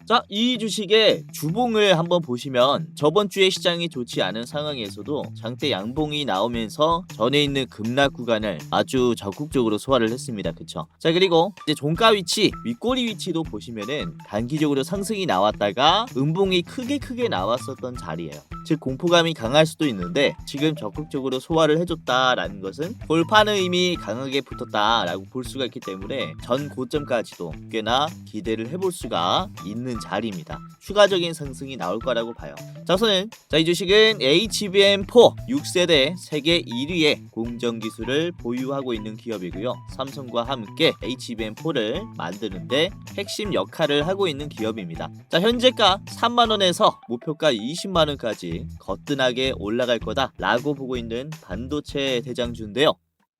자, 이 주식의 주봉을 한번 보시면 저번 주에 시장이 좋지 않은 상황에서도 장대 양봉이 나오면서 전에 있는 급락 구간을 아주 적극적으로 소화를 했습니다. 그쵸? 자, 그리고 이제 종가 위치, 윗꼬리 위치도 보시면은 단기적으로 상승이 나왔다가 음봉이 크게 나왔었던 자리예요. 즉 공포감이 강할 수도 있는데 지금 적극적으로 소화를 해줬다라는 것은 돌파는 이미 강하게 붙었다라고 볼 수가 있기 때문에 전 고점까지도 꽤나 기대를 해볼 수가 있는 자리입니다. 추가적인 상승이 나올 거라고 봐요. 자, 우선은 이 주식은 HBM4 6세대 세계 1위의 공정 기술을 보유하고 있는 기업이고요. 삼성과 함께 HBM4를 만드는데 핵심 역할을 하고 있는 기업입니다. 자, 현재가 3만원에서 목표가 20만원까지 거뜬하게 올라갈 거다라고 보고 있는 반도체 대장주인데요.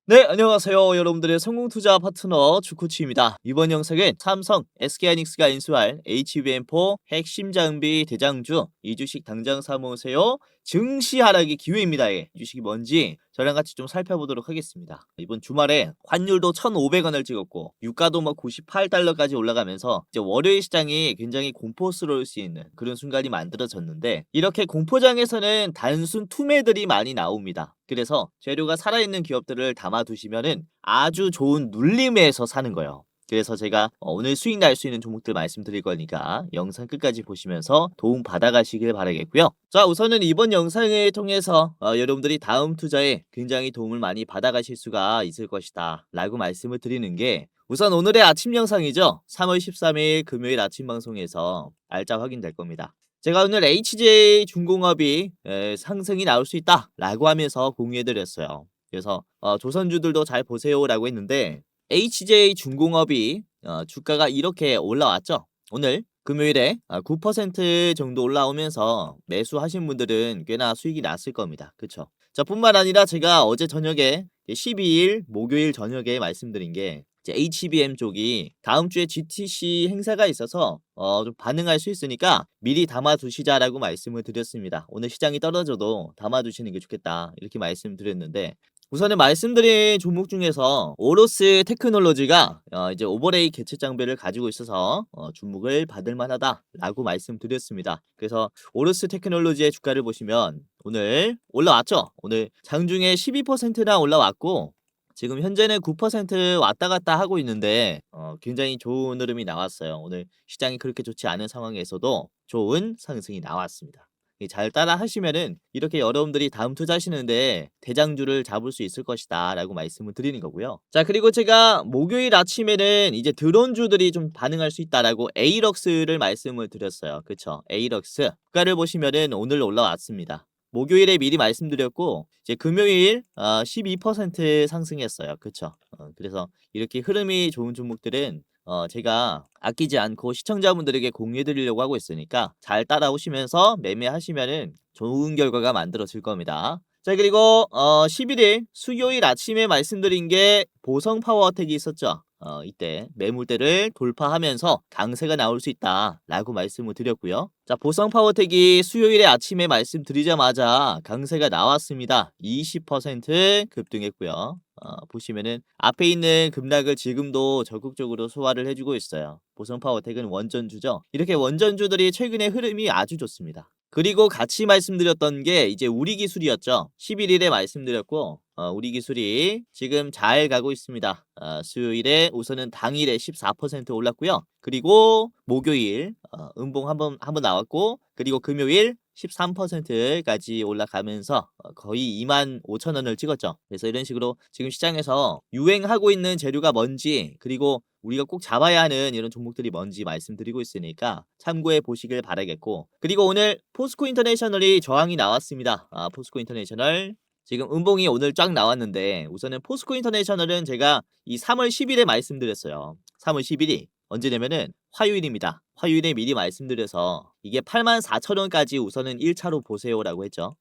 네, 안녕하세요. 여러분들의 성공투자 파트너 주코치입니다. 이번 영상은 삼성, SK하이닉스가 인수할 HBM4 핵심 장비 대장주 이 주식 당장 사모으세요. 증시 하락의 기회입니다. 이 주식이 뭔지 저랑 같이 좀 살펴보도록 하겠습니다. 이번 주말에 환율도 1,500원을 찍었고 유가도 98달러까지 올라가면서 이제 월요일 시장이 굉장히 공포스러울 수 있는 그런 순간이 만들어졌는데 이렇게 공포장에서는 단순 투매들이 많이 나옵니다. 그래서 재료가 살아있는 기업들을 담아두시면은 아주 좋은 눌림에서 사는 거예요. 그래서 제가 오늘 수익 날 수 있는 종목들 말씀드릴 거니까 영상 끝까지 보시면서 도움 받아가시길 바라겠고요. 자, 우선은 이번 영상을 통해서 여러분들이 다음 투자에 굉장히 도움을 많이 받아가실 수가 있을 것이다 라고 말씀을 드리는 게 우선 오늘의 아침 영상이죠. 3월 13일 금요일 아침 방송에서 알짜 확인될 겁니다. 제가 오늘 HJ중공업이 상승이 나올 수 있다 라고 하면서 공유해드렸어요. 그래서 조선주들도 잘 보세요 라고 했는데 HJ중공업이 주가가 이렇게 올라왔죠. 오늘 금요일에 9% 정도 올라오면서 매수하신 분들은 꽤나 수익이 났을 겁니다. 그쵸? 자, 뿐만 아니라 제가 어제 저녁에 12일 목요일 저녁에 말씀드린 게 이제 HBM 쪽이 다음 주에 GTC 행사가 있어서 좀 반응할 수 있으니까 미리 담아두시자라고 말씀을 드렸습니다. 오늘 시장이 떨어져도 담아두시는 게 좋겠다 이렇게 말씀드렸는데 우선은 말씀드린 종목 중에서 오로스 테크놀로지가 이제 오버레이 개체 장비를 가지고 있어서 주목을 받을 만하다라고 말씀드렸습니다. 그래서 오로스 테크놀로지의 주가를 보시면 오늘 올라왔죠. 오늘 장중에 12%나 올라왔고 지금 현재는 9% 왔다 갔다 하고 있는데 굉장히 좋은 흐름이 나왔어요. 오늘 시장이 그렇게 좋지 않은 상황에서도 좋은 상승이 나왔습니다. 잘 따라 하시면은 이렇게 여러분들이 다음 투자하시는데 대장주를 잡을 수 있을 것이다 라고 말씀을 드리는 거고요. 자, 그리고 제가 목요일 아침에는 이제 드론주들이 좀 반응할 수 있다라고 에이럭스를 말씀을 드렸어요. 그쵸? 에이럭스 주가를 보시면은 오늘 올라왔습니다. 목요일에 미리 말씀드렸고 이제 금요일 12% 상승했어요. 그쵸? 그래서 이렇게 흐름이 좋은 종목들은 제가 아끼지 않고 시청자분들에게 공유해 드리려고 하고 있으니까 잘 따라오시면서 매매하시면은 좋은 결과가 만들어질 겁니다. 자, 그리고 11일 수요일 아침에 말씀드린 게 보성 파워어택이 있었죠. 이때 매물대를 돌파하면서 강세가 나올 수 있다라고 말씀을 드렸고요. 자, 보성 파워텍이 수요일에 아침에 말씀드리자마자 강세가 나왔습니다. 20% 급등했고요. 보시면은 앞에 있는 급락을 지금도 적극적으로 소화를 해주고 있어요. 보성 파워텍은 원전주죠. 이렇게 원전주들이 최근에 흐름이 아주 좋습니다. 그리고 같이 말씀드렸던 게 이제 우리 기술이었죠. 11일에 말씀드렸고 우리 기술이 지금 잘 가고 있습니다. 수요일에 우선은 당일에 14% 올랐고요. 그리고 목요일 음봉 한번 나왔고 그리고 금요일 13%까지 올라가면서 거의 25,000원을 찍었죠. 그래서 이런 식으로 지금 시장에서 유행하고 있는 재료가 뭔지 그리고 우리가 꼭 잡아야 하는 이런 종목들이 뭔지 말씀드리고 있으니까 참고해 보시길 바라겠고 그리고 오늘 포스코 인터내셔널이 저항이 나왔습니다. 포스코 인터내셔널 지금 음봉이 오늘 쫙 나왔는데 우선은 포스코 인터내셔널은 제가 이 3월 10일에 말씀드렸어요. 3월 10일이 언제냐면은 화요일입니다. 화요일에 미리 말씀드려서 이게 84,000원까지 우선은 1차로 보세요라고 했죠.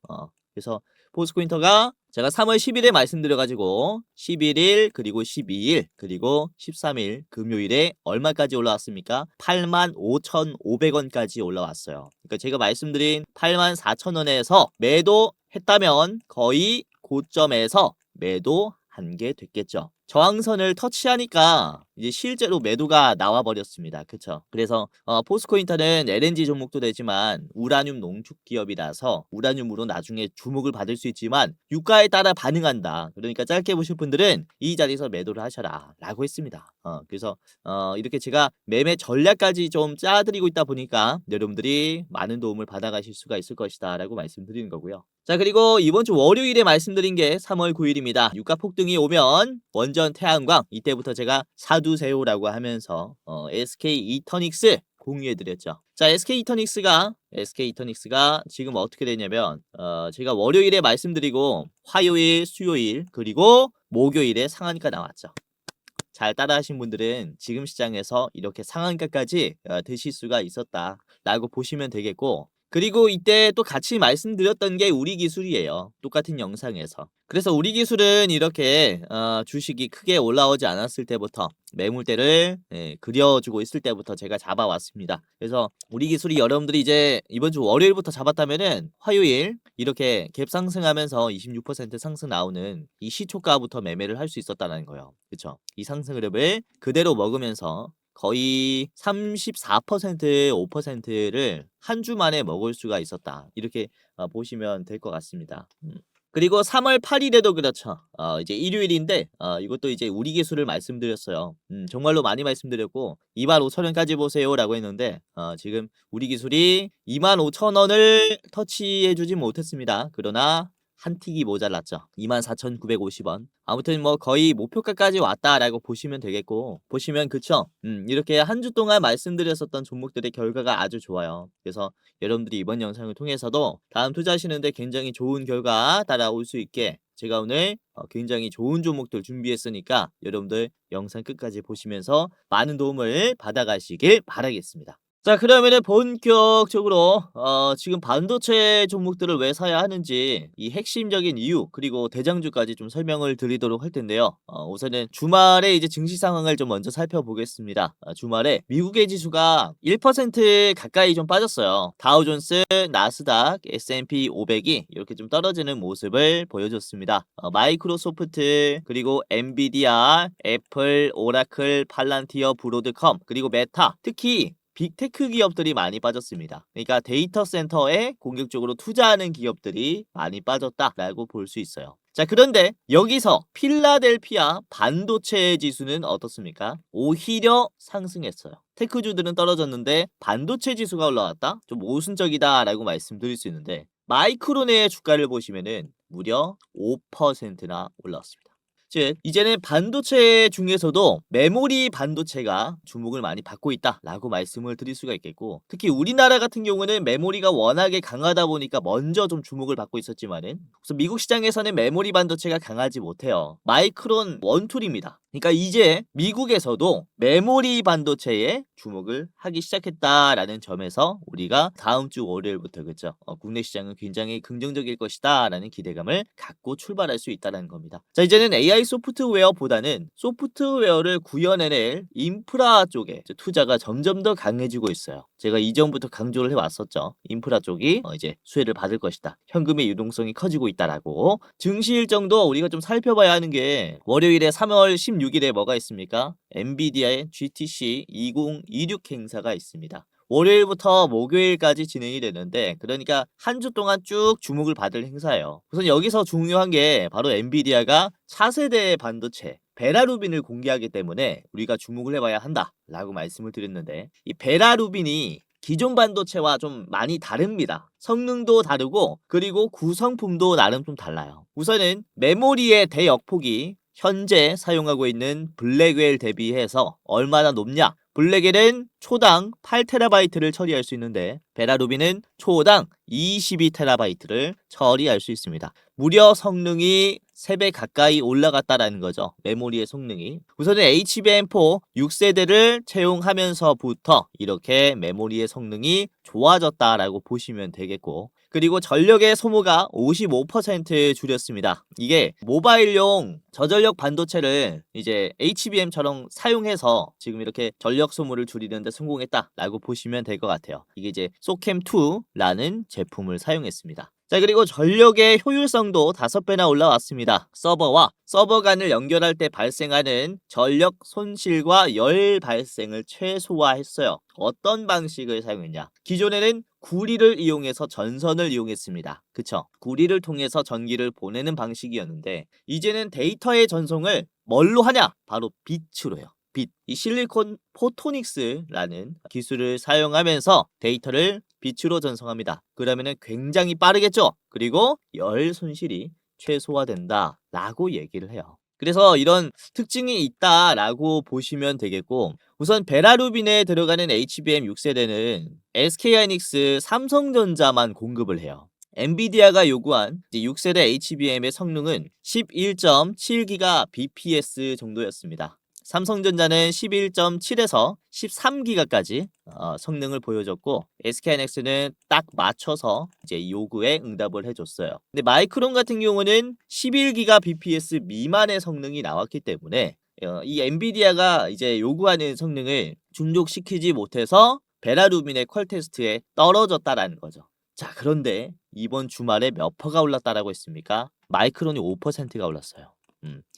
그래서 포스코인터가 제가 3월 10일에 말씀드려가지고 11일 그리고 12일 그리고 13일 금요일에 얼마까지 올라왔습니까? 85,500원까지 올라왔어요. 그러니까 제가 말씀드린 84,000원에서 매도했다면 거의 고점에서 매도 게 됐겠죠. 저항선을 터치하니까 이제 실제로 매도가 나와 버렸습니다. 그쵸? 그래서 포스코인터는 LNG 종목도 되지만 우라늄 농축 기업이라서 우라늄으로 나중에 주목을 받을 수 있지만 유가에 따라 반응한다. 그러니까 짧게 보실 분들은 이 자리에서 매도를 하셔라 라고 했습니다. 그래서 이렇게 제가 매매 전략까지 좀 짜드리고 있다 보니까 여러분들이 많은 도움을 받아가실 수가 있을 것이다 라고 말씀드리는 거고요. 자, 그리고 이번 주 월요일에 말씀드린 게 3월 9일입니다. 유가 폭등이 오면 원전 태양광, 이때부터 제가 사두세요라고 하면서 SK 이터닉스 공유해드렸죠. 자, SK 이터닉스가 지금 어떻게 되냐면 제가 월요일에 말씀드리고 화요일, 수요일, 그리고 목요일에 상한가 나왔죠. 잘 따라하신 분들은 지금 시장에서 이렇게 상한가까지 드실 수가 있었다라고 보시면 되겠고, 그리고 이때 또 같이 말씀드렸던 게 우리기술이에요. 똑같은 영상에서. 그래서 우리기술은 이렇게 주식이 크게 올라오지 않았을 때부터 매물대를 그려주고 있을 때부터 제가 잡아왔습니다. 그래서 우리기술이 여러분들이 이제 이번 주 월요일부터 잡았다면은 화요일 이렇게 갭 상승하면서 26% 상승 나오는 이 시초가부터 매매를 할 수 있었다는 거예요. 그렇죠? 이 상승 흐름을 그대로 먹으면서 거의 34%, 5%를 한 주 만에 먹을 수가 있었다. 이렇게 보시면 될 것 같습니다. 그리고 3월 8일에도 그렇죠. 이제 일요일인데 이것도 이제 우리 기술을 말씀드렸어요. 정말로 많이 말씀드렸고 25,000원까지 보세요라고 했는데 지금 우리 기술이 25,000원을 터치해주지 못했습니다. 그러나 한 틱이 모자랐죠. 24,950원. 아무튼 뭐 거의 목표가까지 왔다라고 보시면 되겠고, 보시면 그쵸? 이렇게 한 주 동안 말씀드렸었던 종목들의 결과가 아주 좋아요. 그래서 여러분들이 이번 영상을 통해서도 다음 투자하시는데 굉장히 좋은 결과 따라올 수 있게 제가 오늘 굉장히 좋은 종목들 준비했으니까 여러분들 영상 끝까지 보시면서 많은 도움을 받아가시길 바라겠습니다. 자, 그러면은 본격적으로 지금 반도체 종목들을 왜 사야 하는지 이 핵심적인 이유 그리고 대장주까지 좀 설명을 드리도록 할 텐데요. 우선은 주말에 이제 증시 상황을 좀 먼저 살펴보겠습니다. 주말에 미국의 지수가 1% 가까이 좀 빠졌어요. 다우존스, 나스닥, S&P 500이 이렇게 좀 떨어지는 모습을 보여줬습니다. 마이크로소프트, 그리고 엔비디아, 애플, 오라클, 팔란티어, 브로드컴, 그리고 메타, 특히 빅테크 기업들이 많이 빠졌습니다. 그러니까 데이터 센터에 공격적으로 투자하는 기업들이 많이 빠졌다라고 볼 수 있어요. 자, 그런데 여기서 필라델피아 반도체 지수는 어떻습니까? 오히려 상승했어요. 테크주들은 떨어졌는데 반도체 지수가 올라왔다? 좀 모순적이다라고 말씀드릴 수 있는데 마이크론의 주가를 보시면은 무려 5%나 올라왔습니다. 즉 이제는 반도체 중에서도 메모리 반도체가 주목을 많이 받고 있다라고 말씀을 드릴 수가 있겠고, 특히 우리나라 같은 경우는 메모리가 워낙에 강하다 보니까 먼저 좀 주목을 받고 있었지만은 우선 미국 시장에서는 메모리 반도체가 강하지 못해요. 마이크론 원툴입니다. 그러니까 이제 미국에서도 메모리 반도체에 주목을 하기 시작했다라는 점에서 우리가 다음 주 월요일부터 그죠? 국내 시장은 굉장히 긍정적일 것이다라는 기대감을 갖고 출발할 수 있다는 겁니다. 자, 이제는 AI 소프트웨어보다는 소프트웨어를 구현해낼 인프라 쪽에 투자가 점점 더 강해지고 있어요. 제가 이전부터 강조를 해왔었죠. 인프라 쪽이 이제 수혜를 받을 것이다. 현금의 유동성이 커지고 있다라고. 증시 일정도 우리가 좀 살펴봐야 하는 게 월요일에 3월 16일에 뭐가 있습니까? 엔비디아의 GTC 2026 행사가 있습니다. 월요일부터 목요일까지 진행이 되는데, 그러니까 한 주 동안 쭉 주목을 받을 행사예요. 우선 여기서 중요한 게 바로 엔비디아가 차세대 반도체 베라루빈을 공개하기 때문에 우리가 주목을 해봐야 한다라고 말씀을 드렸는데, 이 베라루빈이 기존 반도체와 좀 많이 다릅니다. 성능도 다르고 그리고 구성품도 나름 좀 달라요. 우선은 메모리의 대역폭이 현재 사용하고 있는 블랙웰 대비해서 얼마나 높냐? 블랙웰은 초당 8TB를 처리할 수 있는데 베라루빈은 초당 22TB를 처리할 수 있습니다. 무려 성능이 3배 가까이 올라갔다라는 거죠. 메모리의 성능이. 우선은 HBM4 6세대를 채용하면서부터 이렇게 메모리의 성능이 좋아졌다라고 보시면 되겠고, 그리고 전력의 소모가 55% 줄였습니다. 이게 모바일용 저전력 반도체를 이제 HBM처럼 사용해서 지금 이렇게 전력 소모를 줄이는 데 성공했다라고 보시면 될 것 같아요. 이게 이제 소캠2라는 제품을 사용했습니다. 자, 그리고 전력의 효율성도 5배나 올라왔습니다. 서버와 서버 간을 연결할 때 발생하는 전력 손실과 열 발생을 최소화했어요. 어떤 방식을 사용했냐? 기존에는 구리를 이용해서 전선을 이용했습니다. 그쵸? 구리를 통해서 전기를 보내는 방식이었는데 이제는 데이터의 전송을 뭘로 하냐? 바로 빛으로 해요. 빛. 이 실리콘 포토닉스라는 기술을 사용하면서 데이터를 빛으로 전송합니다. 그러면은 굉장히 빠르겠죠? 그리고 열 손실이 최소화된다 라고 얘기를 해요. 그래서 이런 특징이 있다라고 보시면 되겠고, 우선 베라루빈에 들어가는 HBM 6세대는 SK하이닉스, 삼성전자만 공급을 해요. 엔비디아가 요구한 6세대 HBM의 성능은 11.7Gbps 정도였습니다. 삼성전자는 11.7에서 13기가까지 성능을 보여줬고, SK하이닉스는 딱 맞춰서 이제 요구에 응답을 해줬어요. 근데 마이크론 같은 경우는 11기가bps 미만의 성능이 나왔기 때문에 이 엔비디아가 이제 요구하는 성능을 충족시키지 못해서 베라루빈의 퀄 테스트에 떨어졌다라는 거죠. 자, 그런데 이번 주말에 몇 퍼가 올랐다라고 했습니까? 마이크론이 5%가 올랐어요.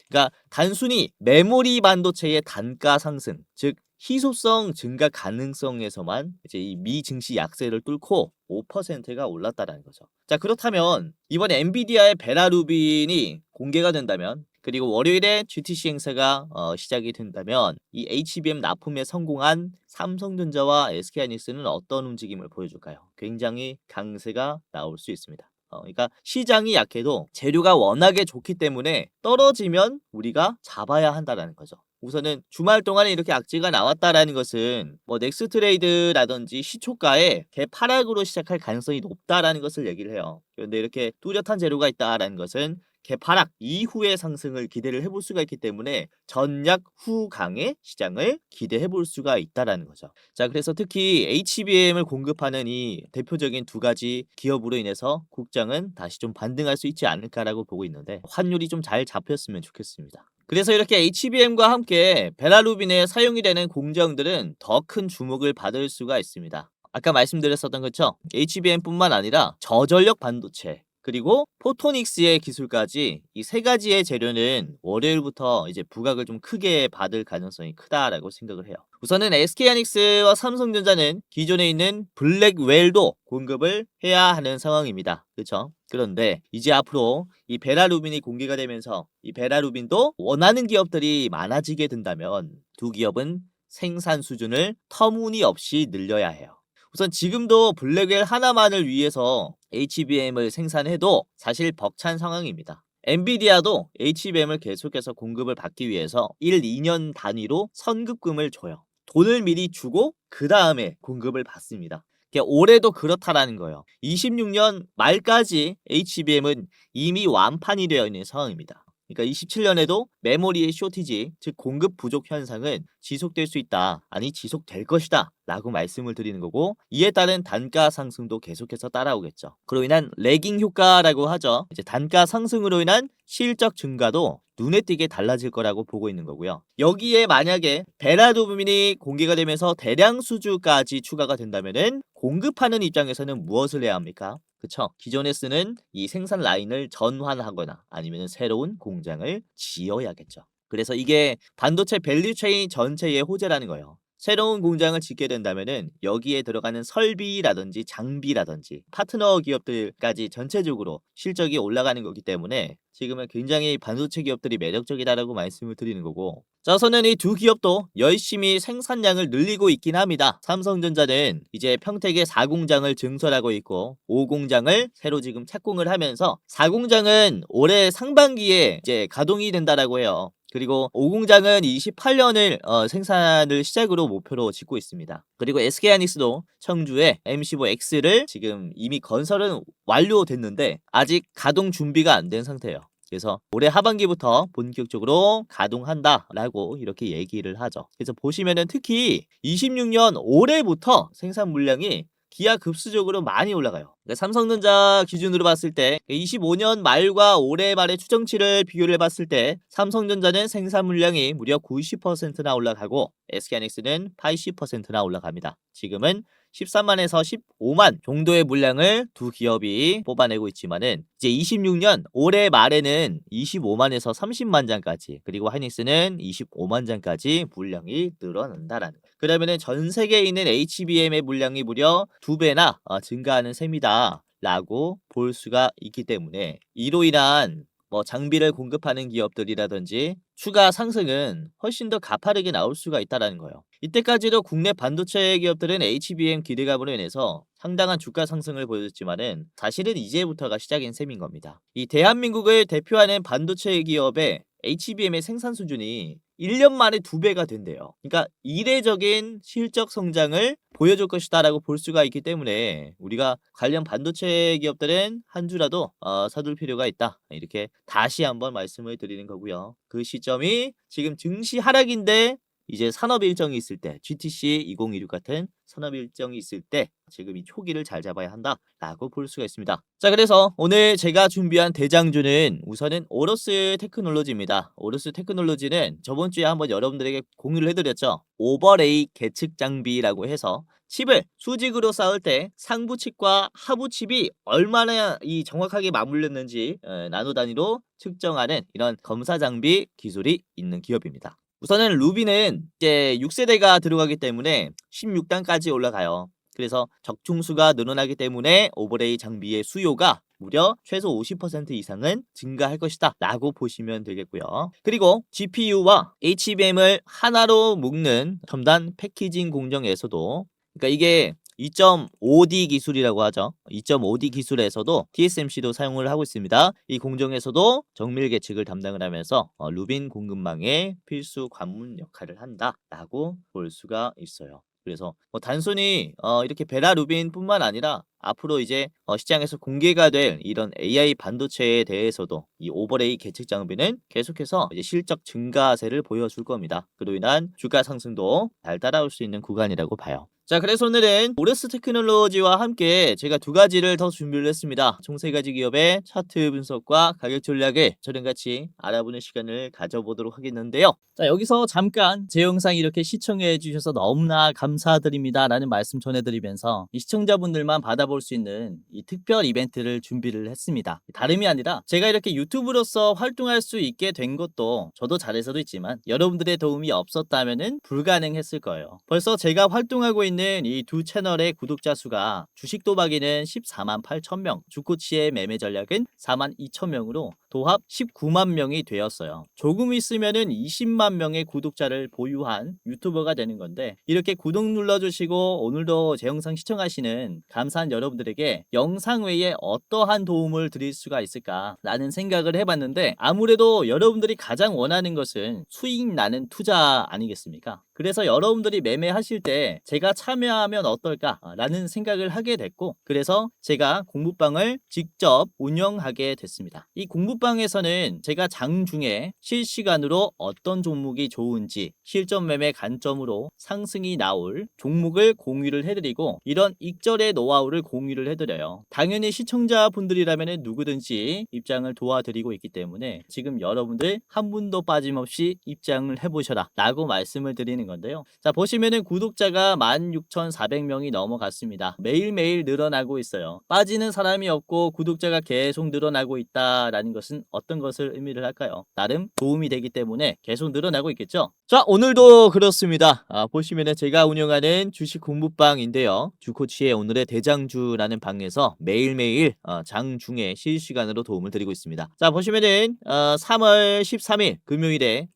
그러니까 단순히 메모리 반도체의 단가 상승, 즉 희소성 증가 가능성에서만 이제 이 미증시 약세를 뚫고 5%가 올랐다라는 거죠. 자, 그렇다면 이번에 엔비디아의 베라루빈이 공개가 된다면, 그리고 월요일에 GTC 행사가 시작이 된다면 이 HBM 납품에 성공한 삼성전자와 SK하이닉스는 어떤 움직임을 보여줄까요? 굉장히 강세가 나올 수 있습니다. 그러니까 시장이 약해도 재료가 워낙에 좋기 때문에 떨어지면 우리가 잡아야 한다라는 거죠. 우선은 주말 동안에 이렇게 악재가 나왔다라는 것은 뭐 넥스트레이드라든지 시초가에 개파락으로 시작할 가능성이 높다라는 것을 얘기를 해요. 그런데 이렇게 뚜렷한 재료가 있다라는 것은 개파락 이후의 상승을 기대를 해볼 수가 있기 때문에 전약 후강의 시장을 기대해 볼 수가 있다라는 거죠. 자, 그래서 특히 HBM을 공급하는 이 대표적인 두 가지 기업으로 인해서 국장은 다시 좀 반등할 수 있지 않을까라고 보고 있는데, 환율이 좀 잘 잡혔으면 좋겠습니다. 그래서 이렇게 HBM과 함께 베라루빈에 사용이 되는 공정들은 더 큰 주목을 받을 수가 있습니다. 아까 말씀드렸었던 것처럼 HBM뿐만 아니라 저전력 반도체, 그리고 포토닉스의 기술까지 이 세 가지의 재료는 월요일부터 이제 부각을 좀 크게 받을 가능성이 크다라고 생각을 해요. 우선은 SK하이닉스와 삼성전자는 기존에 있는 블랙웰도 공급을 해야 하는 상황입니다. 그렇죠? 그런데 이제 앞으로 이 베라루빈이 공개가 되면서 이 베라루빈도 원하는 기업들이 많아지게 된다면 두 기업은 생산 수준을 터무니없이 늘려야 해요. 우선 지금도 블랙웰 하나만을 위해서 HBM을 생산해도 사실 벅찬 상황입니다. 엔비디아도 HBM을 계속해서 공급을 받기 위해서 1, 2년 단위로 선급금을 줘요. 돈을 미리 주고 그 다음에 공급을 받습니다. 올해도 그렇다라는 거예요. 26년 말까지 HBM은 이미 완판이 되어 있는 상황입니다. 그러니까 27년에도 메모리의 쇼티지, 즉 공급 부족 현상은 지속될 수 있다, 아니 지속될 것이다 라고 말씀을 드리는 거고, 이에 따른 단가 상승도 계속해서 따라오겠죠. 그로 인한 레깅 효과라고 하죠. 이제 단가 상승으로 인한 실적 증가도 눈에 띄게 달라질 거라고 보고 있는 거고요. 여기에 만약에 베라루빈이 공개가 되면서 대량 수주까지 추가가 된다면은 공급하는 입장에서는 무엇을 해야 합니까? 그쵸? 기존에 쓰는 이 생산 라인을 전환하거나 아니면 새로운 공장을 지어야겠죠. 그래서 이게 반도체 밸류체인 전체의 호재라는 거예요. 새로운 공장을 짓게 된다면은 여기에 들어가는 설비라든지 장비라든지 파트너 기업들까지 전체적으로 실적이 올라가는 거기 때문에 지금은 굉장히 반도체 기업들이 매력적이다라고 말씀을 드리는 거고, 자, 우선은 이 두 기업도 열심히 생산량을 늘리고 있긴 합니다. 삼성전자는 이제 평택에 4공장을 증설하고 있고 5공장을 새로 지금 착공을 하면서 4공장은 올해 상반기에 이제 가동이 된다라고 해요. 그리고 5공장은 28년을 생산을 시작으로 목표로 짓고 있습니다. 그리고 SK하이닉스도 청주에 M15X를 지금 이미 건설은 완료됐는데 아직 가동 준비가 안 된 상태예요. 그래서 올해 하반기부터 본격적으로 가동한다라고 이렇게 얘기를 하죠. 그래서 보시면은 특히 26년 올해부터 생산 물량이 기하급수적으로 많이 올라가요. 그러니까 삼성전자 기준으로 봤을 때 25년 말과 올해 말의 추정치를 비교를 해봤을 때 삼성전자는 생산 물량이 무려 90%나 올라가고 SK하이닉스는 80%나 올라갑니다. 지금은 13만에서 15만 정도의 물량을 두 기업이 뽑아내고 있지만은 이제 26년 올해 말에는 25만에서 30만 장까지, 그리고 하이닉스는 25만 장까지 물량이 늘어난다라는 거예요. 그러면은 전 세계에 있는 HBM의 물량이 무려 2배나 증가하는 셈이다라고 볼 수가 있기 때문에, 이로 인한 장비를 공급하는 기업들이라든지 추가 상승은 훨씬 더 가파르게 나올 수가 있다라는 거예요. 이때까지도 국내 반도체 기업들은 HBM 기대감으로 인해서 상당한 주가 상승을 보여줬지만은 사실은 이제부터가 시작인 셈인 겁니다. 이 대한민국을 대표하는 반도체 기업의 HBM의 생산 수준이 1년 만에 2배가 된대요. 그러니까 이례적인 실적 성장을 보여줄 것이다라고 볼 수가 있기 때문에 우리가 관련 반도체 기업들은 한 주라도 서둘 필요가 있다. 이렇게 다시 한번 말씀을 드리는 거고요. 그 시점이 지금 증시 하락인데 이제 산업 일정이 있을 때, GTC 2026 같은 산업 일정이 있을 때 지금 이 초기를 잘 잡아야 한다라고 볼 수가 있습니다. 자, 그래서 오늘 제가 준비한 대장주는 우선은 오러스 테크놀로지입니다. 오러스 테크놀로지는 저번 주에 한번 여러분들에게 공유를 해드렸죠. 오버레이 계측 장비라고 해서 칩을 수직으로 쌓을 때 상부 칩과 하부 칩이 얼마나 정확하게 맞물렸는지 나노 단위로 측정하는 이런 검사 장비 기술이 있는 기업입니다. 우선은 루비는 이제 6세대가 들어가기 때문에 16단까지 올라가요. 그래서 적중수가 늘어나기 때문에 오버레이 장비의 수요가 무려 최소 50% 이상은 증가할 것이다 라고 보시면 되겠고요. 그리고 GPU와 HBM을 하나로 묶는 첨단 패키징 공정에서도, 그러니까 이게 2.5D 기술이라고 하죠. 2.5D 기술에서도 TSMC도 사용을 하고 있습니다. 이 공정에서도 정밀 계측을 담당을 하면서 루빈 공급망의 필수 관문 역할을 한다라고 볼 수가 있어요. 그래서 단순히 이렇게 베라 루빈뿐만 아니라 앞으로 이제 시장에서 공개가 될 이런 AI 반도체에 대해서도 이 오버레이 계측 장비는 계속해서 이제 실적 증가세를 보여줄 겁니다. 그로 인한 주가 상승도 잘 따라올 수 있는 구간이라고 봐요. 자, 그래서 오늘은 오러스 테크놀로지와 함께 제가 2가지를 더 준비를 했습니다. 총 3가지 기업의 차트 분석과 가격 전략을 저랑 같이 알아보는 시간을 가져보도록 하겠는데요. 자, 여기서 잠깐 제 영상 이렇게 시청해 주셔서 너무나 감사드립니다 라는 말씀 전해드리면서 이 시청자분들만 받아볼 수 있는 이 특별 이벤트를 준비를 했습니다. 다름이 아니라 제가 이렇게 유튜브로서 활동할 수 있게 된 것도 저도 잘해서도 있지만 여러분들의 도움이 없었다면 불가능했을 거예요. 벌써 제가 활동하고 있는 이 두 채널의 구독자 수가 주식 도박에는 14만 8천 명, 주코치의 매매 전략은 4만 2천 명으로 도합 19만 명이 되었어요. 조금 있으면은 20만 명의 구독자를 보유한 유튜버가 되는 건데, 이렇게 구독 눌러주시고 오늘도 제 영상 시청하시는 감사한 여러분들에게 영상 외에 어떠한 도움을 드릴 수가 있을까라는 생각을 해봤는데, 아무래도 여러분들이 가장 원하는 것은 수익 나는 투자 아니겠습니까? 그래서 여러분들이 매매하실 때 제가 참여하면 어떨까라는 생각을 하게 됐고, 그래서 제가 공부방을 직접 운영하게 됐습니다. 이 공부방에서는 제가 장중에 실시간으로 어떤 종목이 좋은지 실전 매매 관점으로 상승이 나올 종목을 공유를 해드리고, 이런 익절의 노하우를 공유를 해드려요. 당연히 시청자분들이라면 누구든지 입장을 도와드리고 있기 때문에 지금 여러분들 한 분도 빠짐없이 입장을 해보셔라 라고 말씀을 드리는 건데요. 자, 보시면은 구독자가 16,400명이 넘어갔습니다. 매일매일 늘어나고 있어요. 빠지는 사람이 없고 구독자가 계속 늘어나고 있다라는 것은 어떤 것을 의미를 할까요? 나름 도움이 되기 때문에 계속 늘어나고 있겠죠. 자, 오늘도 그렇습니다. 보시면은 제가 운영하는 주식 공부방인데요. 주코치의 오늘의 대장주라는 방에서 매일매일 장중에 실시간으로 도움을 드리고 있습니다. 자, 보시면은 3월 13일 금요일에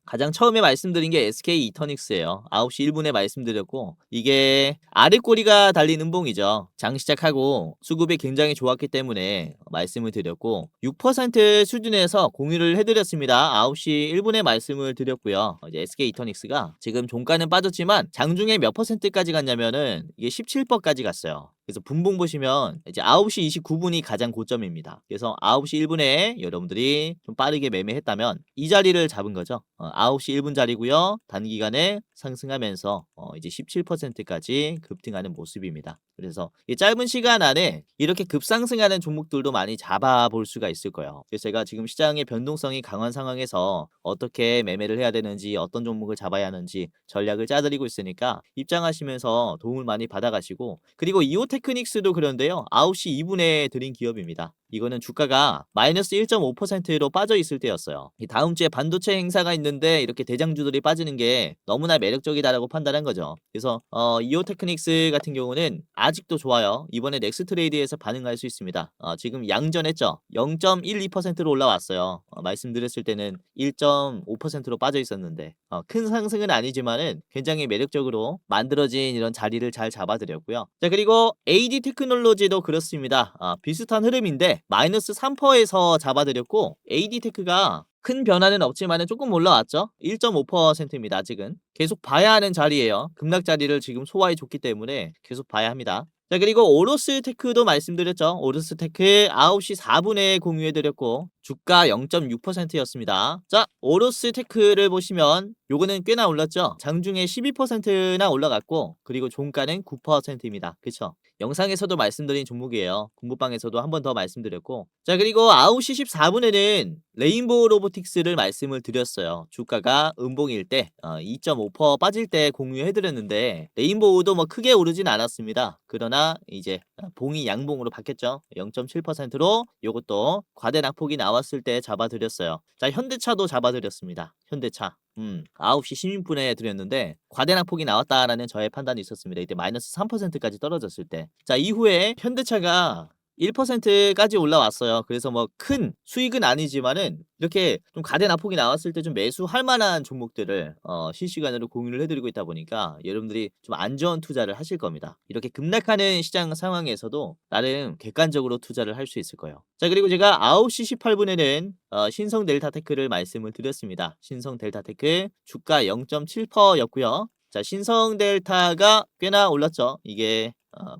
가장 처음에 말씀드린 게 SK 이터닉스예요. 9시 1분에 말씀드렸고, 이게 아랫꼬리가 달린 음봉이죠. 장 시작하고 수급이 굉장히 좋았기 때문에 말씀을 드렸고, 6% 수준에서 공유를 해드렸습니다. 9시 1분에 말씀을 드렸고요. 이제 SK 이터닉스가 지금 종가는 빠졌지만 장중에 몇 %까지 갔냐면은 이게 17%까지 갔어요. 그래서 분봉 보시면 이제 9시 29분이 가장 고점입니다. 그래서 9시 1분에 여러분들이 좀 빠르게 매매했다면 이 자리를 잡은 거죠. 9시 1분 자리고요. 단기간에 상승하면서 이제 17%까지 급등하는 모습입니다. 그래서 이 짧은 시간 안에 이렇게 급상승하는 종목들도 많이 잡아볼 수가 있을 거예요. 그래서 제가 지금 시장의 변동성이 강한 상황에서 어떻게 매매를 해야 되는지, 어떤 종목을 잡아야 하는지 전략을 짜드리고 있으니까 입장하시면서 도움을 많이 받아가시고, 그리고 이오테크닉스도 그런데요. 9시 2분에 드린 기업입니다. 이거는 주가가 마이너스 1.5%로 빠져 있을 때였어요. 이 다음 주에 반도체 행사가 있는데 이렇게 대장주들이 빠지는 게 너무나 매력적이다라고 판단한 거죠. 그래서 이오테크닉스 같은 경우는 아직도 좋아요. 이번에 넥스트레이드에서 반응할 수 있습니다. 지금 양전했죠. 0.12%로 올라왔어요. 말씀드렸을 때는 1.5%로 빠져 있었는데 큰 상승은 아니지만은 굉장히 매력적으로 만들어진 이런 자리를 잘 잡아드렸고요. 자, 그리고 AD 테크놀로지도 그렇습니다. 비슷한 흐름인데 마이너스 3%에서 잡아드렸고, AD테크가 큰 변화는 없지만 조금 올라왔죠. 1.5%입니다. 아직은 계속 봐야 하는 자리예요. 급락 자리를 지금 소화해 줬기 때문에 계속 봐야 합니다. 자, 그리고 오로스테크도 말씀드렸죠. 오로스테크 9시 4분에 공유해드렸고 주가 0.6%였습니다. 자, 오로스테크를 보시면 요거는 꽤나 올랐죠. 장중에 12%나 올라갔고, 그리고 종가는 9%입니다. 그쵸? 영상에서도 말씀드린 종목이에요. 공부방에서도 한 번 더 말씀드렸고, 자, 그리고 9시 14분에는 레인보우 로보틱스를 말씀을 드렸어요. 주가가 음봉일 때 2.5% 빠질 때 공유해드렸는데 레인보우도 뭐 크게 오르진 않았습니다. 그러나 이제 봉이 양봉으로 바뀌었죠. 0.7%로 요것도 과대 낙폭이 나왔을 때 잡아드렸어요. 자, 현대차도 잡아드렸습니다. 현대차 9시 16분에 드렸는데 과대 낙폭이 나왔다라는 저의 판단이 있었습니다. 이때 마이너스 3%까지 떨어졌을 때. 자, 이후에 현대차가 1%까지 올라왔어요. 그래서 뭐 큰 수익은 아니지만은 이렇게 좀 가대 낙폭이 나왔을 때 좀 매수할 만한 종목들을 실시간으로 공유를 해드리고 있다 보니까 여러분들이 좀 안전 투자를 하실 겁니다. 이렇게 급락하는 시장 상황에서도 나름 객관적으로 투자를 할 수 있을 거예요. 자, 그리고 제가 9시 18분에는 신성 델타테크를 말씀을 드렸습니다. 신성 델타테크 주가 0.7%였고요. 자, 신성 델타가 꽤나 올랐죠. 이게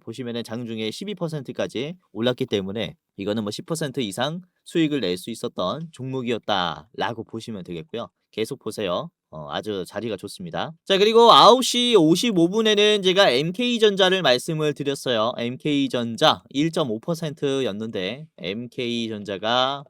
보시면은 장중에 12%까지 올랐기 때문에 이거는 뭐 10% 이상 수익을 낼 수 있었던 종목이었다라고 보시면 되겠고요. 계속 보세요. 아주 자리가 좋습니다. 자, 그리고 9시 55분에는 제가 MK전자를 말씀을 드렸어요. MK전자 1.5%였는데 MK전자가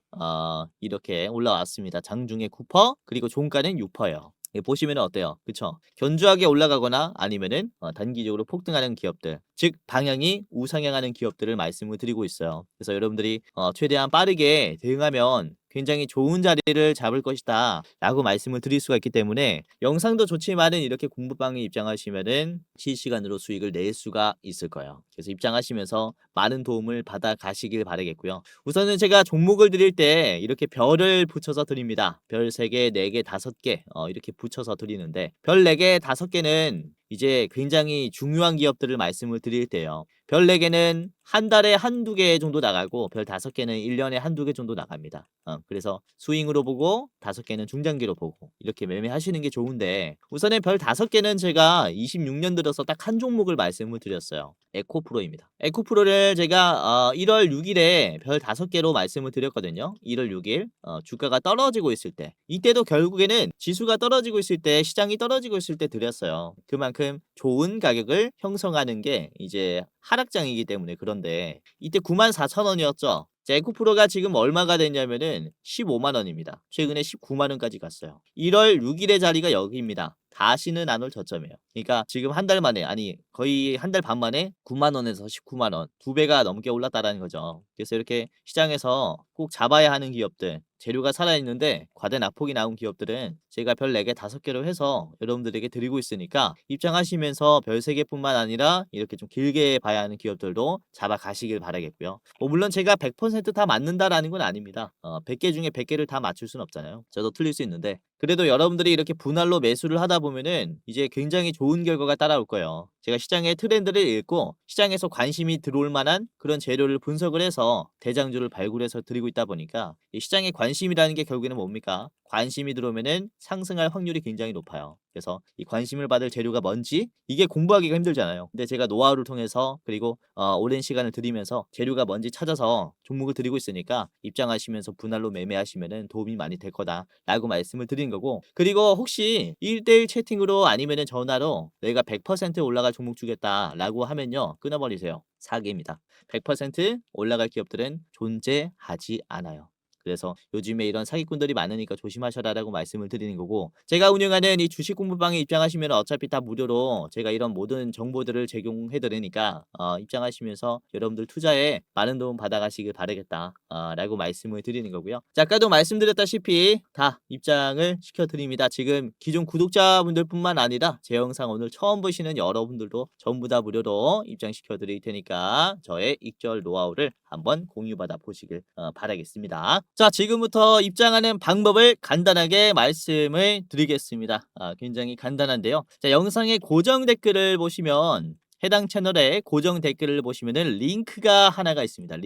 이렇게 올라왔습니다. 장중에 9% 그리고 종가는 6%예요. 보시면 어때요? 그쵸? 견조하게 올라가거나 아니면은 단기적으로 폭등하는 기업들, 즉 방향이 우상향하는 기업들을 말씀을 드리고 있어요. 그래서 여러분들이 최대한 빠르게 대응하면 굉장히 좋은 자리를 잡을 것이다 라고 말씀을 드릴 수가 있기 때문에 영상도 좋지만은 이렇게 공부방에 입장하시면은 실시간으로 수익을 낼 수가 있을 거예요. 그래서 입장하시면서 많은 도움을 받아 가시길 바라겠고요. 우선은 제가 종목을 드릴 때 이렇게 별을 붙여서 드립니다. 별 3개, 4개, 5개 이렇게 붙여서 드리는데 별 4개, 5개는 이제 굉장히 중요한 기업들을 말씀을 드릴 때요. 별 4개는 한 달에 한두 개 정도 나가고 별 5개는 1년에 한두 개 정도 나갑니다. 그래서 스윙으로 보고 5개는 중장기로 보고 이렇게 매매하시는 게 좋은데 우선은 별 5개는 제가 26년 들어서 딱 한 종목을 말씀을 드렸어요. 에코프로입니다. 에코프로를 제가 1월 6일에 별 5개로 말씀을 드렸거든요. 1월 6일 주가가 떨어지고 있을 때 이때도 결국에는 지수가 떨어지고 있을 때 시장이 떨어지고 있을 때 드렸어요. 그만큼 좋은 가격을 형성하는 게 이제 하락장이기 때문에. 그런데 이때 94,000원이었죠. 자, 에코프로가 지금 얼마가 됐냐면은 15만 원입니다. 최근에 19만 원까지 갔어요. 1월 6일의 자리가 여기입니다. 다시는 안 올 저점이에요. 그러니까 지금 한 달 만에, 아니 거의 한 달 반 만에 9만 원에서 19만 원, 2배가 넘게 올랐다라는 거죠. 그래서 이렇게 시장에서 꼭 잡아야 하는 기업들, 재료가 살아있는데 과대 낙폭이 나온 기업들은 제가 별 4개, 5개로 해서 여러분들에게 드리고 있으니까 입장하시면서 별 3개뿐만 아니라 이렇게 좀 길게 봐야 하는 기업들도 잡아 가시길 바라겠고요. 물론 제가 100%다 맞는다라는 건 아닙니다. 100개 중에 100개를 다 맞출 수는 없잖아요. 저도 틀릴 수 있는데 그래도 여러분들이 이렇게 분할로 매수를 하다 보면은 이제 굉장히 좋은 결과가 따라올 거예요. 제가 시장의 트렌드를 읽고 시장에서 관심이 들어올 만한 그런 재료를 분석을 해서 대장주를 발굴해서 드리고 있다 보니까 이 시장의 관심이라는 게 결국에는 뭡니까? 관심이 들어오면은 상승할 확률이 굉장히 높아요. 그래서 이 관심을 받을 재료가 뭔지 이게 공부하기가 힘들잖아요. 근데 제가 노하우를 통해서 그리고 오랜 시간을 들이면서 재료가 뭔지 찾아서 종목을 드리고 있으니까 입장하시면서 분할로 매매하시면은 도움이 많이 될 거다라고 말씀을 드린 거고, 그리고 혹시 1대1 채팅으로 아니면은 전화로 내가 100% 올라갈 종목 주겠다라고 하면요, 끊어버리세요. 사기입니다. 100% 올라갈 기업들은 존재하지 않아요. 그래서 요즘에 이런 사기꾼들이 많으니까 조심하셔라라고 말씀을 드리는 거고, 제가 운영하는 이 주식 공부방에 입장하시면 어차피 다 무료로 제가 이런 모든 정보들을 제공해 드리니까 입장하시면서 여러분들 투자에 많은 도움 받아가시길 바라겠다 라고 말씀을 드리는 거고요. 자, 아까도 말씀드렸다시피 다 입장을 시켜드립니다. 지금 기존 구독자분들 뿐만 아니라 제 영상 오늘 처음 보시는 여러분들도 전부 다 무료로 입장시켜 드릴 테니까 저의 익절 노하우를 한번 공유받아 보시길 바라겠습니다. 자, 지금부터 입장하는 방법을 간단하게 말씀을 드리겠습니다. 굉장히 간단한데요. 자, 영상의 고정 댓글을 보시면 해당 채널에 고정 댓글을 보시면은 링크가 하나가 있습니다.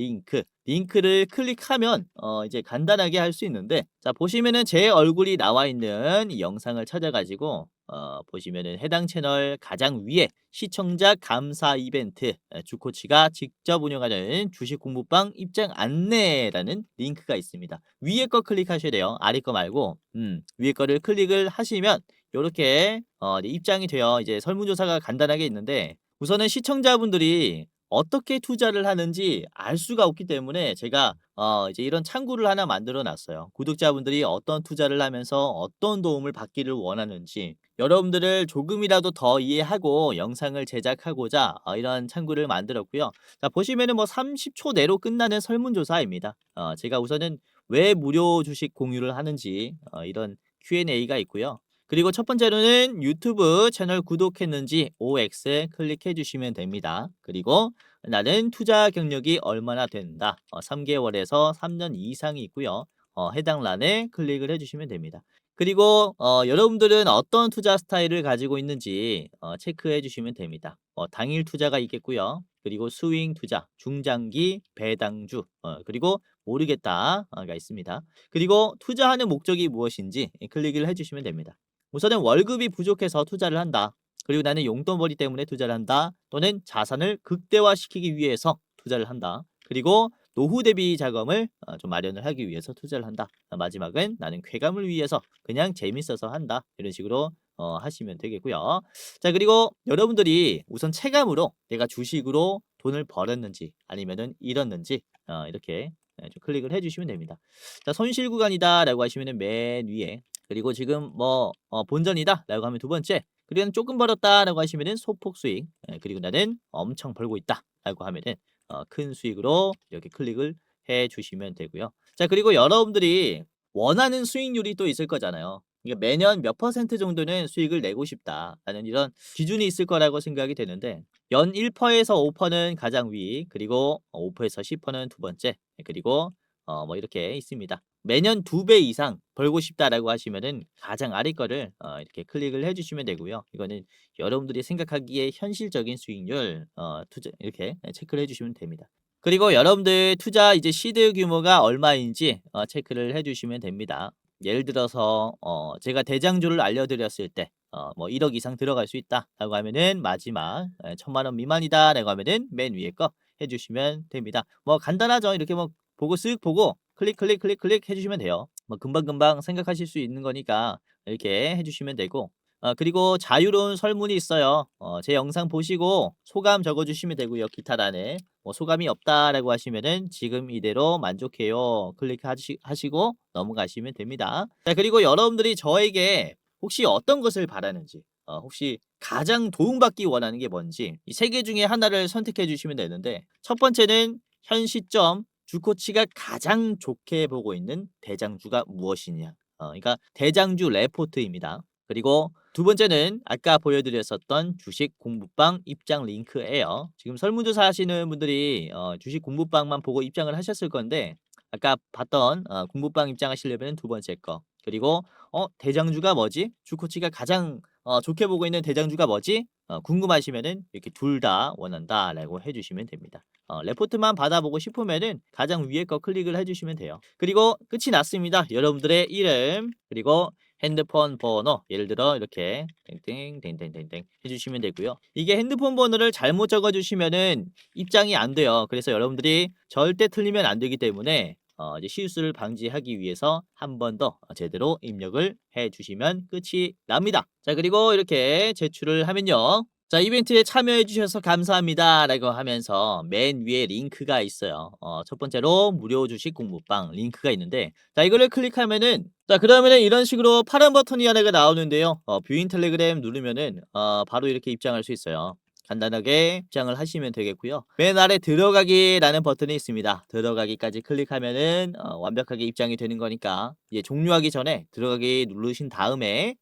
링크를 클릭하면 이제 간단하게 할 수 있는데, 자, 보시면은 제 얼굴이 나와 있는 이 영상을 찾아가지고 보시면은 해당 채널 가장 위에 시청자 감사 이벤트, 주코치가 직접 운영하는 주식 공부방 입장 안내라는 링크가 있습니다. 위에 거 클릭하셔야 돼요. 아래 거 말고 위에 거를 클릭을 하시면 요렇게 입장이 돼요. 이제 설문조사가 간단하게 있는데, 우선은 시청자분들이 어떻게 투자를 하는지 알 수가 없기 때문에 제가 이제 이런 창구를 하나 만들어 놨어요. 구독자분들이 어떤 투자를 하면서 어떤 도움을 받기를 원하는지 여러분들을 조금이라도 더 이해하고 영상을 제작하고자 이런 창구를 만들었고요. 자, 보시면은 뭐 30초 내로 끝나는 설문조사입니다. 제가 우선은 왜 무료 주식 공유를 하는지 이런 Q&A가 있고요. 그리고 첫 번째로는 유튜브 채널 구독했는지 OX 클릭해 주시면 됩니다. 그리고 나는 투자 경력이 얼마나 된다. 3개월에서 3년 이상이 있고요. 해당 란에 클릭을 해주시면 됩니다. 그리고 여러분들은 어떤 투자 스타일을 가지고 있는지 체크해 주시면 됩니다. 당일 투자가 있겠고요. 그리고 스윙 투자, 중장기, 배당주, 그리고 모르겠다가 있습니다. 그리고 투자하는 목적이 무엇인지 클릭을 해주시면 됩니다. 우선은 월급이 부족해서 투자를 한다. 그리고 나는 용돈벌이 때문에 투자를 한다. 또는 자산을 극대화시키기 위해서 투자를 한다. 그리고 노후 대비 자금을 좀 마련을 하기 위해서 투자를 한다. 마지막은 나는 쾌감을 위해서 그냥 재밌어서 한다. 이런 식으로 하시면 되겠고요. 자, 그리고 여러분들이 우선 체감으로 내가 주식으로 돈을 벌었는지 아니면은 잃었는지 이렇게 좀 클릭을 해주시면 됩니다. 자, 손실 구간이다라고 하시면은 맨 위에, 그리고 지금 뭐 본전이다라고 하면 두 번째, 그리고 조금 벌었다라고 하시면은 소폭 수익, 그리고 나는 엄청 벌고 있다라고 하면은 큰 수익으로 이렇게 클릭을 해 주시면 되고요. 자, 그리고 여러분들이 원하는 수익률이 또 있을 거잖아요. 이게 매년 몇 퍼센트 정도는 수익을 내고 싶다라는 이런 기준이 있을 거라고 생각이 되는데, 연 1%에서 5%는 가장 위, 그리고 5%에서 10%는 두 번째, 그리고 뭐 이렇게 있습니다. 매년 2배 이상 벌고 싶다라고 하시면은 가장 아래 거를 이렇게 클릭을 해 주시면 되고요. 이거는 여러분들이 생각하기에 현실적인 수익률 투자 이렇게 체크를 해 주시면 됩니다. 그리고 여러분들 투자 이제 시드 규모가 얼마인지 체크를 해 주시면 됩니다. 예를 들어서 제가 대장주를 알려드렸을 때 뭐 1억 이상 들어갈 수 있다라고 하면은 마지막 1,000만 원 미만이다라고 하면은 맨 위에 거 해주시면 됩니다. 뭐 간단하죠. 이렇게 뭐 보고 쓱 보고 클릭 해주시면 돼요. 뭐 금방금방 생각하실 수 있는 거니까 이렇게 해주시면 되고, 그리고 자유로운 설문이 있어요. 제 영상 보시고 소감 적어주시면 되고요. 기타란에 뭐 소감이 없다라고 하시면은 지금 이대로 만족해요. 하시고 넘어가시면 됩니다. 자, 그리고 여러분들이 저에게 혹시 어떤 것을 바라는지, 혹시 가장 도움받기 원하는 게 뭔지 이 세 개 중에 하나를 선택해 주시면 되는데, 첫 번째는 현 시점 주코치가 가장 좋게 보고 있는 대장주가 무엇이냐. 그러니까 대장주 레포트입니다. 그리고 두 번째는 아까 보여드렸었던 주식 공부방 입장 링크예요. 지금 설문조사 하시는 분들이 주식 공부방만 보고 입장을 하셨을 건데, 아까 봤던 공부방 입장하시려면 두 번째 거, 그리고 대장주가 뭐지? 주코치가 가장 좋게 보고 있는 대장주가 뭐지? 궁금하시면은 이렇게 둘 다 원한다라고 해 주시면 됩니다. 레포트만 받아보고 싶으면은 가장 위에 거 클릭을 해 주시면 돼요. 그리고 끝이 났습니다. 여러분들의 이름 그리고 핸드폰 번호 예를 들어 이렇게 땡땡 땡땡땡땡 해 주시면 되고요. 이게 핸드폰 번호를 잘못 적어 주시면은 입장이 안 돼요. 그래서 여러분들이 절대 틀리면 안 되기 때문에 이제 실수를 방지하기 위해서 한 번 더 제대로 입력을 해 주시면 끝이 납니다. 자, 그리고 이렇게 제출을 하면요. 자, 이벤트에 참여해 주셔서 감사합니다라고 하면서 맨 위에 링크가 있어요. 첫 번째로 무료 주식 공부방 링크가 있는데 자, 이거를 클릭하면은 자, 그러면은 이런 식으로 파란 버튼이 하나가 나오는데요. 뷰잉 텔레그램 누르면은 바로 이렇게 입장할 수 있어요. 간단하게 입장을 하시면 되겠고요. 맨 아래 들어가기라는 버튼이 있습니다. 들어가기까지 클릭하면은 완벽하게 입장이 되는 거니까 이제 종료하기 전에 들어가기 누르신 다음에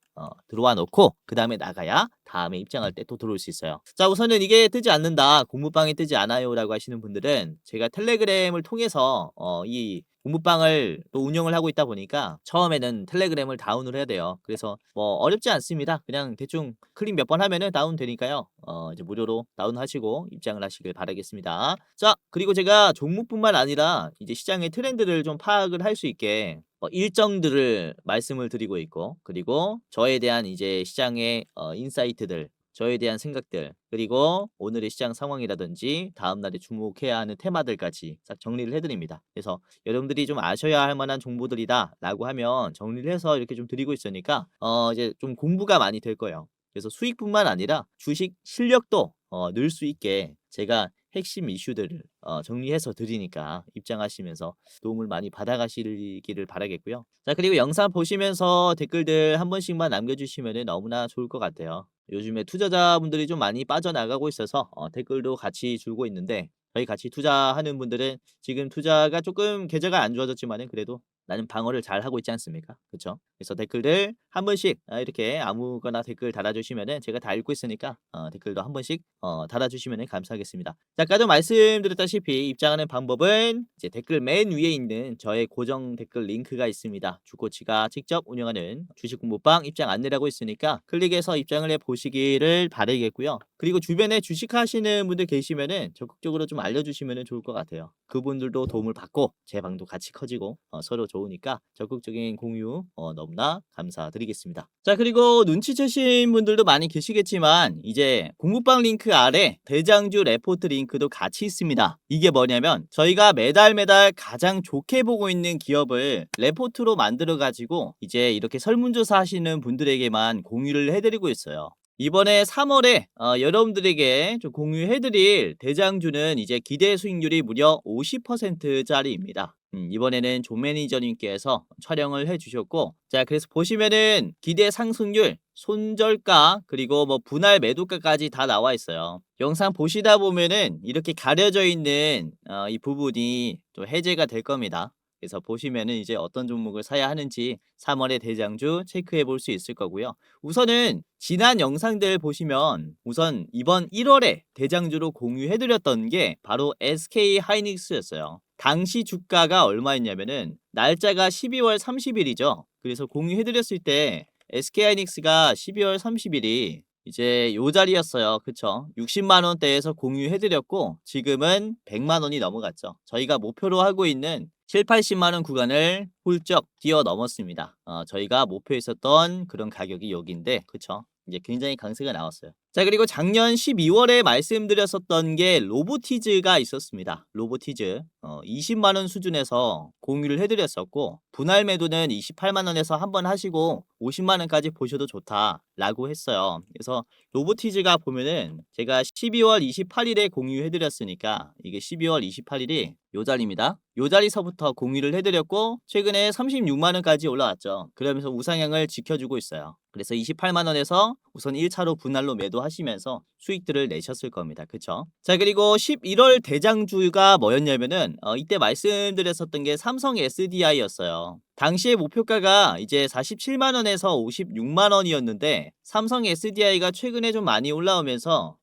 들어와 놓고 그 다음에 나가야 다음에 입장할 때 또 들어올 수 있어요. 자, 우선은 이게 뜨지 않는다, 공부방이 뜨지 않아요 라고 하시는 분들은 제가 텔레그램을 통해서 이 공부방을 또 운영을 하고 있다 보니까 처음에는 텔레그램을 다운을 해야 돼요. 그래서 뭐 어렵지 않습니다. 그냥 대충 클릭 몇 번 하면은 다운 되니까요. 이제 무료로 다운하시고 입장을 하시길 바라겠습니다. 자, 그리고 제가 종목뿐만 아니라 이제 시장의 트렌드를 좀 파악을 할 수 있게 일정들을 말씀을 드리고 있고 그리고 저에 대한 이제 시장의 인사이트들 저에 대한 생각들 그리고 오늘의 시장 상황이라든지 다음날에 주목해야 하는 테마들까지 싹 정리를 해드립니다. 그래서 여러분들이 좀 아셔야 할 만한 정보들이다 라고 하면 정리를 해서 이렇게 좀 드리고 있으니까 이제 좀 공부가 많이 될 거예요. 그래서 수익뿐만 아니라 주식 실력도 늘 수 있게 제가 핵심 이슈들을 정리해서 드리니까 입장하시면서 도움을 많이 받아가시기를 바라겠고요. 자, 그리고 영상 보시면서 댓글들 한 번씩만 남겨주시면 너무나 좋을 것 같아요. 요즘에 투자자분들이 좀 많이 빠져나가고 있어서 댓글도 같이 줄고 있는데 저희 같이 투자하는 분들은 지금 투자가 조금 계좌가 안 좋아졌지만은 그래도 나는 방어를 잘 하고 있지 않습니까? 그쵸? 그래서 댓글들 한 번씩 이렇게 아무거나 댓글 달아주시면은 제가 다 읽고 있으니까 댓글도 한 번씩 달아주시면 감사하겠습니다. 자, 아까도 말씀드렸다시피 입장하는 방법은 이제 댓글 맨 위에 있는 저의 고정 댓글 링크가 있습니다. 주코치가 직접 운영하는 주식 공부방 입장 안내라고 있으니까 클릭해서 입장을 해 보시기를 바라겠고요. 그리고 주변에 주식하시는 분들 계시면은 적극적으로 좀 알려주시면 좋을 것 같아요. 그분들도 도움을 받고 제 방도 같이 커지고 서로 좋으니까 적극적인 공유 너무나 감사드리겠습니다. 자, 그리고 눈치채신 분들도 많이 계시겠지만 이제 공부방 링크 아래 대장주 레포트 링크도 같이 있습니다. 이게 뭐냐면 저희가 매달 가장 좋게 보고 있는 기업을 레포트로 만들어 가지고 이제 이렇게 설문조사 하시는 분들에게만 공유를 해드리고 있어요. 이번에 3월에 여러분들에게 좀 공유해드릴 대장주는 이제 기대 수익률이 무려 50%짜리입니다. 이번에는 조 매니저님께서 촬영을 해주셨고, 자, 그래서 보시면은 기대 상승률, 손절가, 그리고 뭐 분할 매도가까지 다 나와 있어요. 영상 보시다 보면은 이렇게 가려져 있는 이 부분이 또 해제가 될 겁니다. 그래서 보시면은 이제 어떤 종목을 사야 하는지 3월의 대장주 체크해 볼 수 있을 거고요. 우선은 지난 영상들 보시면 우선 이번 1월에 대장주로 공유해드렸던 게 바로 SK 하이닉스였어요. 당시 주가가 얼마였냐면은 날짜가 12월 30일이죠. 그래서 공유해드렸을 때 SK 하이닉스가 12월 30일이 이제 요 자리였어요. 그쵸? 60만 원대에서 공유해드렸고 지금은 100만 원이 넘어갔죠. 저희가 목표로 하고 있는 7, 80만 원 구간을 훌쩍 뛰어넘었습니다. 저희가 목표했었던 그런 가격이 여기인데 그쵸? 이제 굉장히 강세가 나왔어요. 자, 그리고 작년 12월에 말씀드렸었던 게 로보티즈가 있었습니다. 로보티즈 20만 원 수준에서 공유를 해드렸었고 분할 매도는 28만 원에서 한번 하시고 50만 원까지 보셔도 좋다라고 했어요. 그래서 로보티즈가 보면은 제가 12월 28일에 공유해드렸으니까 이게 12월 28일이 요 자리입니다. 요 자리서부터 공유를 해드렸고 최근에 36만 원까지 올라왔죠. 그러면서 우상향을 지켜주고 있어요. 그래서 28만 원에서 우선 1차로 분할로 매도하시면서 수익들을 내셨을 겁니다. 그쵸? 자, 그리고 11월 대장주가 뭐였냐면은 이때 말씀드렸었던 게 삼성 SDI였어요. 당시의 목표가가 이제 47만 원에서 56만 원이었는데 삼성 SDI가 최근에 좀 많이 올라오면서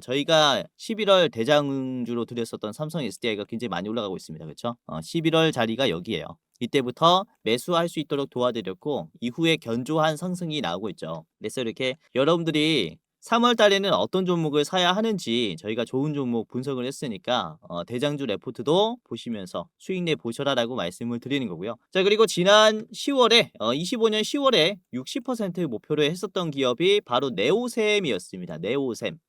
저희가 11월 대장주로 드렸었던 삼성 SDI가 굉장히 많이 올라가고 있습니다. 그렇죠? 11월 자리가 여기에요. 이때부터 매수할 수 있도록 도와드렸고 이후에 견조한 상승이 나오고 있죠. 그래서 이렇게 여러분들이 3월 달에는 어떤 종목을 사야 하는지 저희가 좋은 종목 분석을 했으니까 대장주 레포트도 보시면서 수익 내 보셔라라고 말씀을 드리는 거고요. 자, 그리고 지난 10월에 25년 10월에 60% 목표로 했었던 기업이 바로 네오셈이었습니다. 네오셈.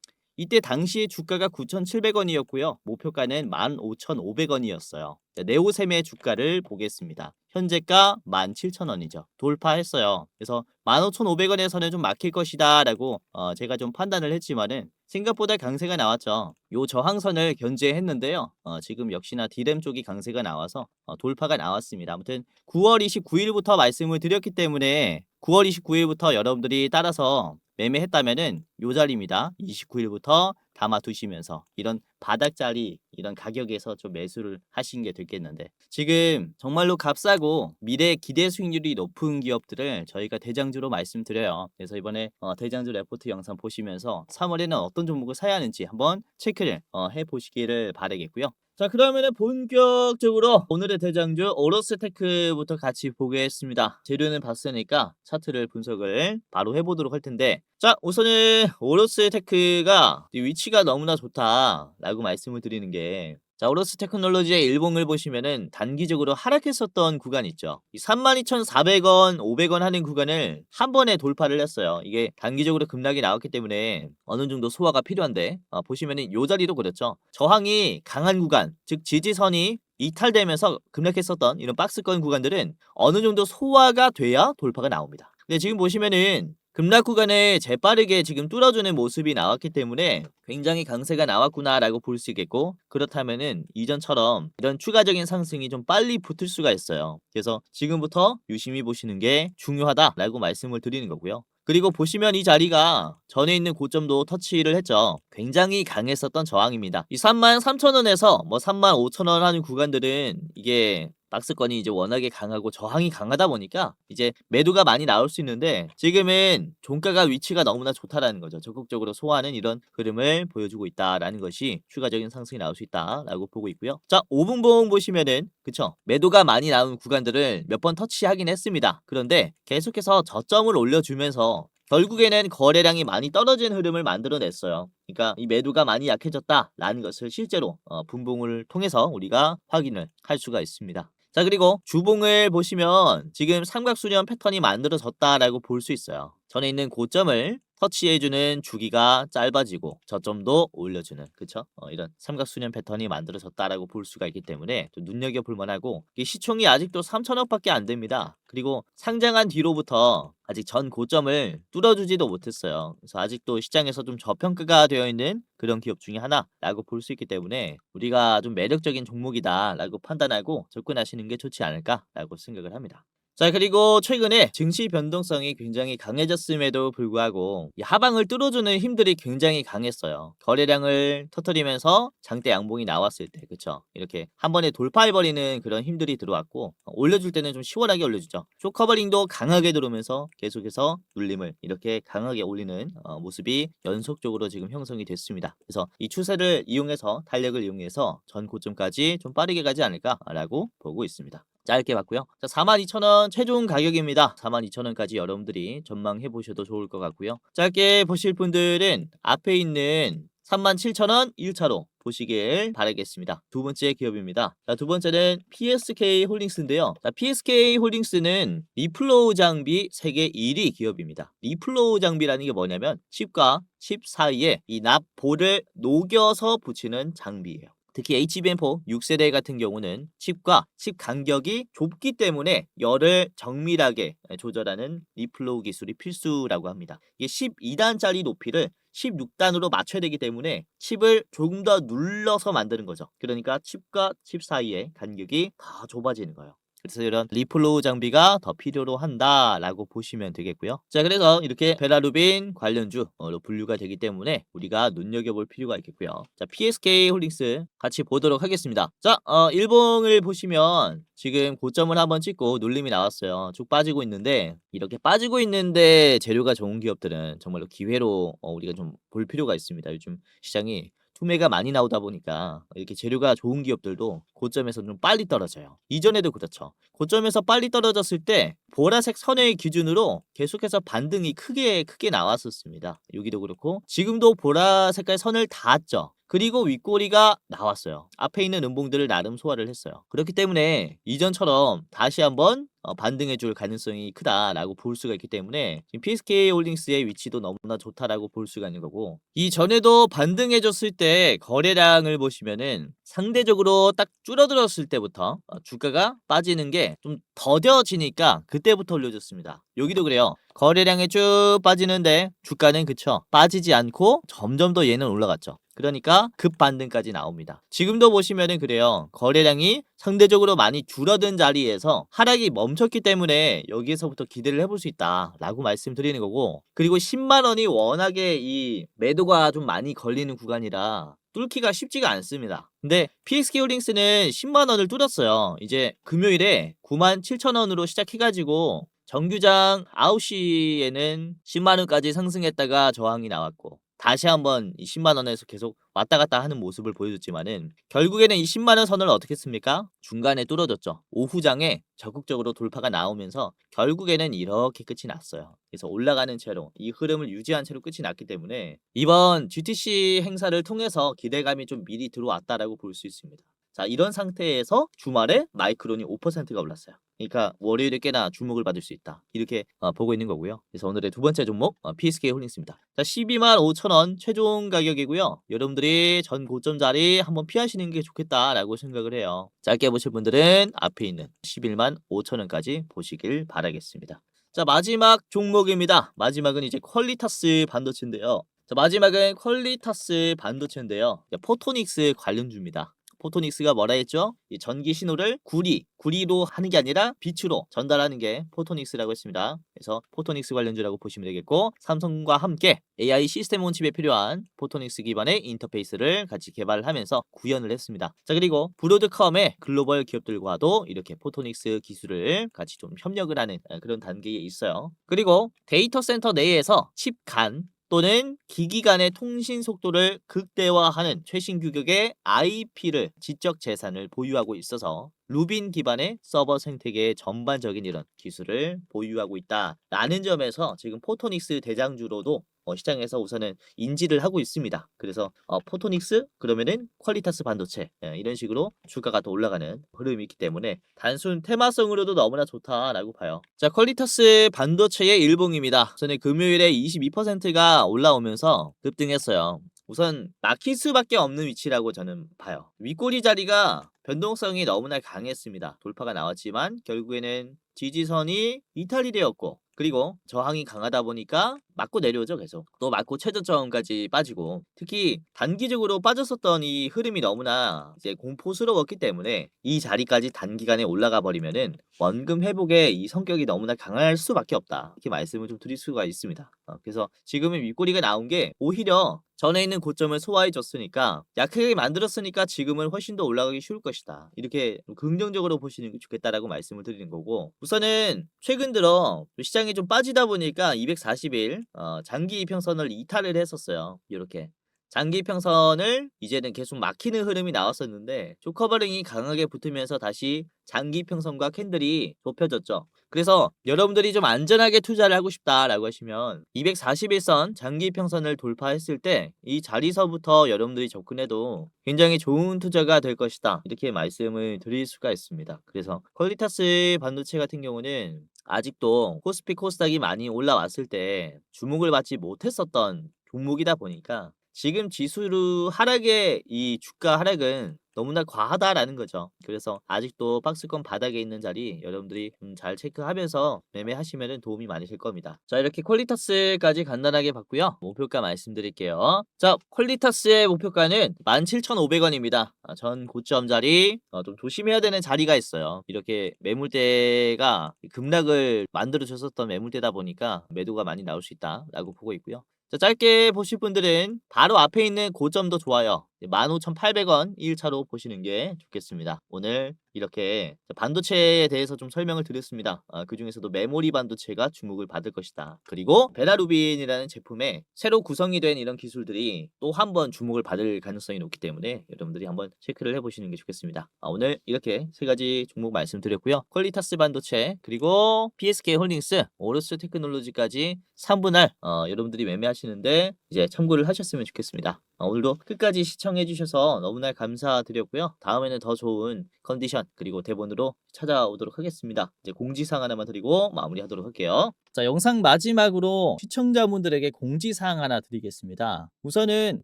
이때 당시에 주가가 9,700원이었고요. 목표가는 15,500원이었어요. 네오셈의 주가를 보겠습니다. 현재가 17,000원이죠. 돌파했어요. 그래서 15,500원에서는 좀 막힐 것이다 라고 제가 좀 판단을 했지만은 생각보다 강세가 나왔죠. 요 저항선을 견제했는데요. 지금 역시나 디램 쪽이 강세가 나와서 돌파가 나왔습니다. 아무튼 9월 29일부터 말씀을 드렸기 때문에 9월 29일부터 여러분들이 따라서 매매했다면은 요 자리입니다. 29일부터 담아두시면서 이런 바닥자리 이런 가격에서 좀 매수를 하신 게 됐겠는데, 지금 정말로 값싸고 미래 기대 수익률이 높은 기업들을 저희가 대장주로 말씀드려요. 그래서 이번에 대장주 레포트 영상 보시면서 3월에는 어떤 종목을 사야 하는지 한번 체크를 해보시기를 바라겠고요. 자, 그러면은 본격적으로 오늘의 대장주 오로스테크부터 같이 보겠습니다. 재료는 봤으니까 차트를 분석을 바로 해보도록 할 텐데, 자, 우선은 오로스테크가 위치가 너무나 좋다라고 말씀을 드리는 게, 자, 오로스 테크놀로지의 일봉을 보시면은 단기적으로 하락했었던 구간 있죠. 이 32,400원, 500원 하는 구간을 한 번에 돌파를 했어요. 이게 단기적으로 급락이 나왔기 때문에 어느 정도 소화가 필요한데, 보시면은 요 자리도 그렇죠. 저항이 강한 구간, 즉 지지선이 이탈되면서 급락했었던 이런 박스권 구간들은 어느 정도 소화가 돼야 돌파가 나옵니다. 근데 지금 보시면은 급락 구간에 재빠르게 지금 뚫어주는 모습이 나왔기 때문에 굉장히 강세가 나왔구나라고 볼 수 있겠고, 그렇다면은 이전처럼 이런 추가적인 상승이 좀 빨리 붙을 수가 있어요. 그래서 지금부터 유심히 보시는 게 중요하다라고 말씀을 드리는 거고요. 그리고 보시면 이 자리가 전에 있는 고점도 터치를 했죠. 굉장히 강했었던 저항입니다. 이 33,000원에서 뭐 35,000원 하는 구간들은 이게 박스권이 이제 워낙에 강하고 저항이 강하다 보니까 이제 매도가 많이 나올 수 있는데, 지금은 종가가 위치가 너무나 좋다라는 거죠. 적극적으로 소화하는 이런 흐름을 보여주고 있다라는 것이 추가적인 상승이 나올 수 있다라고 보고 있고요. 자, 5분봉 보시면은 그쵸, 매도가 많이 나온 구간들을 몇 번 터치하긴 했습니다. 그런데 계속해서 저점을 올려주면서 결국에는 거래량이 많이 떨어진 흐름을 만들어냈어요. 그러니까 이 매도가 많이 약해졌다라는 것을 실제로 분봉을 통해서 우리가 확인을 할 수가 있습니다. 자, 그리고 주봉을 보시면 지금 삼각수렴 패턴이 만들어졌다라고 볼 수 있어요. 전에 있는 고점을 터치해주는 주기가 짧아지고 저점도 올려주는, 그쵸? 이런 삼각수렴 패턴이 만들어졌다라고 볼 수가 있기 때문에 좀 눈여겨볼 만하고, 이 시총이 아직도 3천억밖에 안 됩니다. 그리고 상장한 뒤로부터 아직 전 고점을 뚫어주지도 못했어요. 그래서 아직도 시장에서 좀 저평가가 되어 있는 그런 기업 중에 하나라고 볼 수 있기 때문에 우리가 좀 매력적인 종목이다라고 판단하고 접근하시는 게 좋지 않을까라고 생각을 합니다. 자, 그리고 최근에 증시 변동성이 굉장히 강해졌음에도 불구하고 이 하방을 뚫어주는 힘들이 굉장히 강했어요. 거래량을 터뜨리면서 장대 양봉이 나왔을 때, 그쵸? 이렇게 한 번에 돌파해버리는 그런 힘들이 들어왔고, 올려줄 때는 좀 시원하게 올려주죠. 쇼커버링도 강하게 들어오면서 계속해서 눌림을 이렇게 강하게 올리는 모습이 연속적으로 지금 형성이 됐습니다. 그래서 이 추세를 이용해서, 탄력을 이용해서 전 고점까지 좀 빠르게 가지 않을까라고 보고 있습니다. 짧게 봤고요. 자, 42,000원 최종 가격입니다. 42,000원까지 여러분들이 전망해 보셔도 좋을 것 같고요. 짧게 보실 분들은 앞에 있는 37,000원 1차로 보시길 바라겠습니다. 두 번째 기업입니다. 자, 두 번째는 PSK 홀딩스인데요. 자, PSK 홀딩스는 리플로우 장비 세계 1위 기업입니다. 리플로우 장비라는 게 뭐냐면 칩과 칩 사이에 이 납볼을 녹여서 붙이는 장비예요. 특히 HBM4 6세대 같은 경우는 칩과 칩 간격이 좁기 때문에 열을 정밀하게 조절하는 리플로우 기술이 필수라고 합니다. 이게 12단짜리 높이를 16단으로 맞춰야 되기 때문에 칩을 조금 더 눌러서 만드는 거죠. 그러니까 칩과 칩 사이의 간격이 더 좁아지는 거예요. 그래서 이런 리플로우 장비가 더 필요로 한다라고 보시면 되겠고요. 자, 그래서 이렇게 베라루빈 관련주로 분류가 되기 때문에 우리가 눈여겨볼 필요가 있겠고요. 자, PSK 홀딩스 같이 보도록 하겠습니다. 자, 일봉을 보시면 지금 고점을 한번 찍고 눌림이 나왔어요. 쭉 빠지고 있는데, 이렇게 빠지고 있는데 재료가 좋은 기업들은 정말로 기회로 우리가 좀 볼 필요가 있습니다. 요즘 시장이 투매가 많이 나오다 보니까 이렇게 재료가 좋은 기업들도 고점에서 좀 빨리 떨어져요. 이전에도 그렇죠. 고점에서 빨리 떨어졌을 때 보라색 선을 기준으로 계속해서 반등이 크게 나왔었습니다. 여기도 그렇고 지금도 보라 색깔 선을 닿았죠. 그리고 윗꼬리가 나왔어요. 앞에 있는 음봉들을 나름 소화를 했어요. 그렇기 때문에 이전처럼 다시 한번 반등해줄 가능성이 크다라고 볼 수가 있기 때문에 지금 PSK 홀딩스의 위치도 너무나 좋다라고 볼 수가 있는 거고, 이전에도 반등해줬을 때 거래량을 보시면은 상대적으로 딱 줄어들었을 때부터 주가가 빠지는 게 좀 더뎌지니까 그때부터 올려줬습니다. 여기도 그래요. 거래량이 쭉 빠지는데 주가는 그쵸, 빠지지 않고 점점 더 얘는 올라갔죠. 그러니까 급반등까지 나옵니다. 지금도 보시면은 그래요. 거래량이 상대적으로 많이 줄어든 자리에서 하락이 멈췄기 때문에 여기에서부터 기대를 해볼 수 있다라고 말씀드리는 거고, 그리고 10만 원이 워낙에 이 매도가 좀 많이 걸리는 구간이라 뚫기가 쉽지가 않습니다. 근데 PSK 홀딩스는 10만 원을 뚫었어요. 이제 금요일에 97,000원으로 시작해가지고 정규장 9시에는 10만 원까지 상승했다가 저항이 나왔고, 다시 한번 이 10만 원에서 계속 왔다 갔다 하는 모습을 보여줬지만은 결국에는 이 10만 원 선을 어떻게 했습니까? 중간에 뚫어졌죠. 오후장에 적극적으로 돌파가 나오면서 결국에는 이렇게 끝이 났어요. 그래서 올라가는 채로 이 흐름을 유지한 채로 끝이 났기 때문에 이번 GTC 행사를 통해서 기대감이 좀 미리 들어왔다라고 볼 수 있습니다. 자, 이런 상태에서 주말에 마이크론이 5%가 올랐어요. 그러니까 월요일에 꽤나 주목을 받을 수 있다, 이렇게 보고 있는 거고요. 그래서 오늘의 두 번째 종목 PSK 홀딩스입니다. 자, 12만 5천원 최종 가격이고요. 여러분들이 전 고점 자리 한번 피하시는 게 좋겠다라고 생각을 해요. 짧게 보실 분들은 앞에 있는 11만 5천원까지 보시길 바라겠습니다. 자, 마지막 종목입니다. 마지막은 이제 퀄리타스 반도체인데요. 자, 마지막은 퀄리타스 반도체인데요. 포토닉스 관련주입니다. 포토닉스가 뭐라 했죠? 이 전기 신호를 구리로 하는 게 아니라 빛으로 전달하는 게 포토닉스라고 했습니다. 그래서 포토닉스 관련주라고 보시면 되겠고, 삼성과 함께 AI 시스템 온 칩에 필요한 포토닉스 기반의 인터페이스를 같이 개발을 하면서 구현을 했습니다. 자, 그리고 브로드컴의 글로벌 기업들과도 이렇게 포토닉스 기술을 같이 좀 협력을 하는 그런 단계에 있어요. 그리고 데이터 센터 내에서 칩 간 또는 기기 간의 통신 속도를 극대화하는 최신 규격의 IP를, 지적 재산을 보유하고 있어서 루빈 기반의 서버 생태계의 전반적인 이런 기술을 보유하고 있다라는 점에서 지금 포토닉스 대장주로도 시장에서 우선은 인지를 하고 있습니다. 그래서 포토닉스 그러면은 퀄리타스 반도체, 이런 식으로 주가가 더 올라가는 흐름이 있기 때문에 단순 테마성으로도 너무나 좋다라고 봐요. 자, 퀄리타스 반도체의 일봉입니다. 우선 금요일에 22%가 올라오면서 급등했어요. 우선 막힐 수밖에 없는 위치라고 저는 봐요. 윗꼬리 자리가 변동성이 너무나 강했습니다. 돌파가 나왔지만 결국에는 지지선이 이탈이 되었고, 그리고 저항이 강하다 보니까 맞고 내려오죠. 계속 또 맞고 최저점까지 빠지고, 특히 단기적으로 빠졌었던 이 흐름이 너무나 이제 공포스러웠기 때문에 이 자리까지 단기간에 올라가 버리면은 원금 회복의 이 성격이 너무나 강할 수밖에 없다, 이렇게 말씀을 좀 드릴 수가 있습니다. 그래서 지금은 윗꼬리가 나온 게 오히려 전에 있는 고점을 소화해 줬으니까, 약하게 만들었으니까 지금은 훨씬 더 올라가기 쉬울 것이다, 이렇게 긍정적으로 보시는 게 좋겠다라고 말씀을 드리는 거고, 우선은 최근 들어 시장이 좀 빠지다 보니까 240일 장기 이평선을 이탈을 했었어요. 이렇게 장기 이평선을 이제는 계속 막히는 흐름이 나왔었는데 쇼커버링이 강하게 붙으면서 다시 장기 이평선과 캔들이 좁혀졌죠. 그래서 여러분들이 좀 안전하게 투자를 하고 싶다라고 하시면 241선 장기 이평선을 돌파했을 때 이 자리서부터 여러분들이 접근해도 굉장히 좋은 투자가 될 것이다, 이렇게 말씀을 드릴 수가 있습니다. 그래서 퀄리타스 반도체 같은 경우는 아직도 코스피 코스닥이 많이 올라왔을 때 주목을 받지 못했었던 종목이다 보니까 지금 지수로 하락의 이 주가 하락은 너무나 과하다라는 거죠. 그래서 아직도 박스권 바닥에 있는 자리 여러분들이 잘 체크하면서 매매하시면 도움이 많이 될 겁니다. 자, 이렇게 퀄리타스까지 간단하게 봤고요. 목표가 말씀드릴게요. 자, 퀄리타스의 목표가는 17,500원입니다. 전 고점 자리 좀 조심해야 되는 자리가 있어요. 이렇게 매물대가 급락을 만들어 줬었던 매물대다 보니까 매도가 많이 나올 수 있다라고 보고 있고요. 자, 짧게 보실 분들은 바로 앞에 있는 고점도 좋아요. 15,800원 1차로 보시는 게 좋겠습니다. 오늘 이렇게 반도체에 대해서 좀 설명을 드렸습니다. 그중에서도 메모리 반도체가 주목을 받을 것이다. 그리고 베라루빈이라는 제품에 새로 구성이 된 이런 기술들이 또 한 번 주목을 받을 가능성이 높기 때문에 여러분들이 한번 체크를 해보시는 게 좋겠습니다. 오늘 이렇게 세 가지 종목 말씀드렸고요. 퀄리타스 반도체 그리고 PSK 홀딩스, 오르스 테크놀로지까지 3분할 여러분들이 매매하시는데 이제 참고를 하셨으면 좋겠습니다. 오늘도 끝까지 시청해 주셔서 너무나 감사드렸고요. 다음에는 더 좋은 컨디션 그리고 대본으로 찾아오도록 하겠습니다. 이제 공지사항 하나만 드리고 마무리하도록 할게요. 자, 영상 마지막으로 시청자분들에게 공지사항 하나 드리겠습니다. 우선은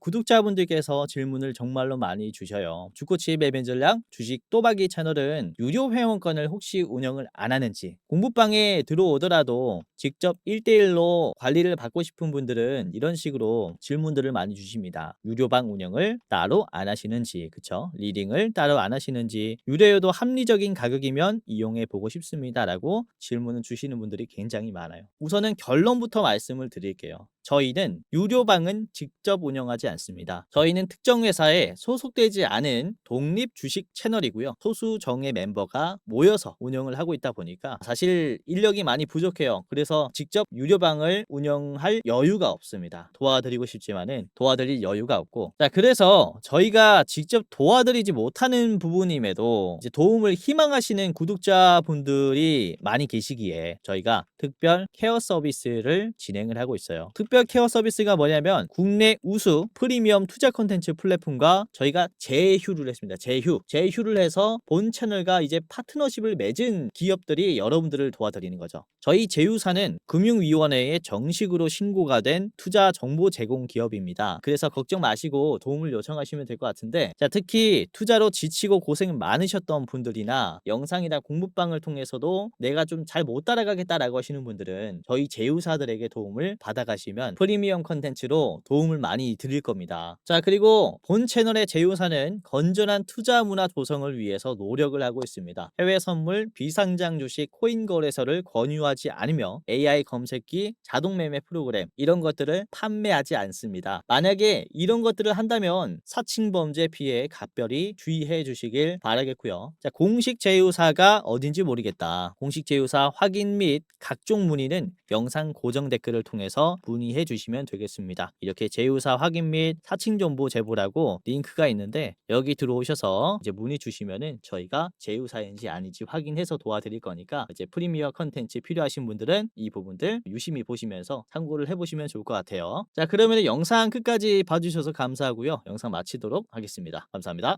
구독자분들께서 질문을 정말로 많이 주셔요. 주코치 매매 전략 주식 또박이 채널은 유료 회원권을 혹시 운영을 안 하는지, 공부방에 들어오더라도 직접 1대1로 관리를 받고 싶은 분들은 이런 식으로 질문들을 많이 주십니다. 유료방 운영을 따로 안 하시는지, 그쵸? 리딩을 따로 안 하시는지, 유료여도 합리적인 가격이면 이용해 보고 싶습니다 라고 질문을 주시는 분들이 굉장히 많아요. 우선은 결론부터 말씀을 드릴게요. 저희는 유료방은 직접 운영하지 않습니다. 저희는 특정 회사에 소속되지 않은 독립 주식 채널이고요. 소수 정예 멤버가 모여서 운영을 하고 있다 보니까 사실 인력이 많이 부족해요. 그래서 직접 유료방을 운영할 여유가 없습니다. 도와드리고 싶지만은 도와드릴 여유가 없고, 자, 그래서 저희가 직접 도와드리지 못하는 부분임에도 이제 도움을 희망하시는 구독자분들이 많이 계시기에 저희가 특별 케어 서비스를 진행을 하고 있어요. 특별 케어 서비스가 뭐냐면 국내 우수 프리미엄 투자 콘텐츠 플랫폼과 저희가 제휴를 했습니다. 제휴를 해서 본 채널과 이제 파트너십을 맺은 기업들이 여러분들을 도와드리는 거죠. 저희 제휴사는 금융위원회에 정식으로 신고가 된 투자 정보 제공 기업입니다. 그래서 걱정 마시고 도움을 요청하시면 될 것 같은데, 자, 특히 투자로 지치고 고생 많으셨던 분들이나 영상이나 공부방을 통해서도 내가 좀 잘 못 따라가겠다라고 하시는 분들은 저희 제휴사들에게 도움을 받아가시면 프리미엄 컨텐츠로 도움을 많이 드릴 겁니다. 자, 그리고 본 채널의 제휴사는 건전한 투자 문화 조성을 위해서 노력을 하고 있습니다. 해외 선물, 비상장 주식, 코인 거래소를 권유하지 않으며 AI 검색기, 자동 매매 프로그램 이런 것들을 판매하지 않습니다. 만약에 이런 것들을 한다면 사칭 범죄 피해에 각별히 주의해 주시길 바라겠고요. 자, 공식 제휴사가 어딘지 모르겠다. 공식 제휴사 확인 및 각종 문의는 영상 고정 댓글을 통해서 문의해 주시면 되겠습니다. 이렇게 제휴사 확인 및 사칭 정보 제보라고 링크가 있는데 여기 들어오셔서 이제 문의 주시면은 저희가 제휴사인지 아닌지 확인해서 도와드릴 거니까 이제 프리미어 컨텐츠 필요하신 분들은 이 부분들 유심히 보시면서 참고를 해보시면 좋을 것 같아요. 자, 그러면 영상 끝까지 봐주셔서 감사하고요. 영상 마치도록 하겠습니다. 감사합니다.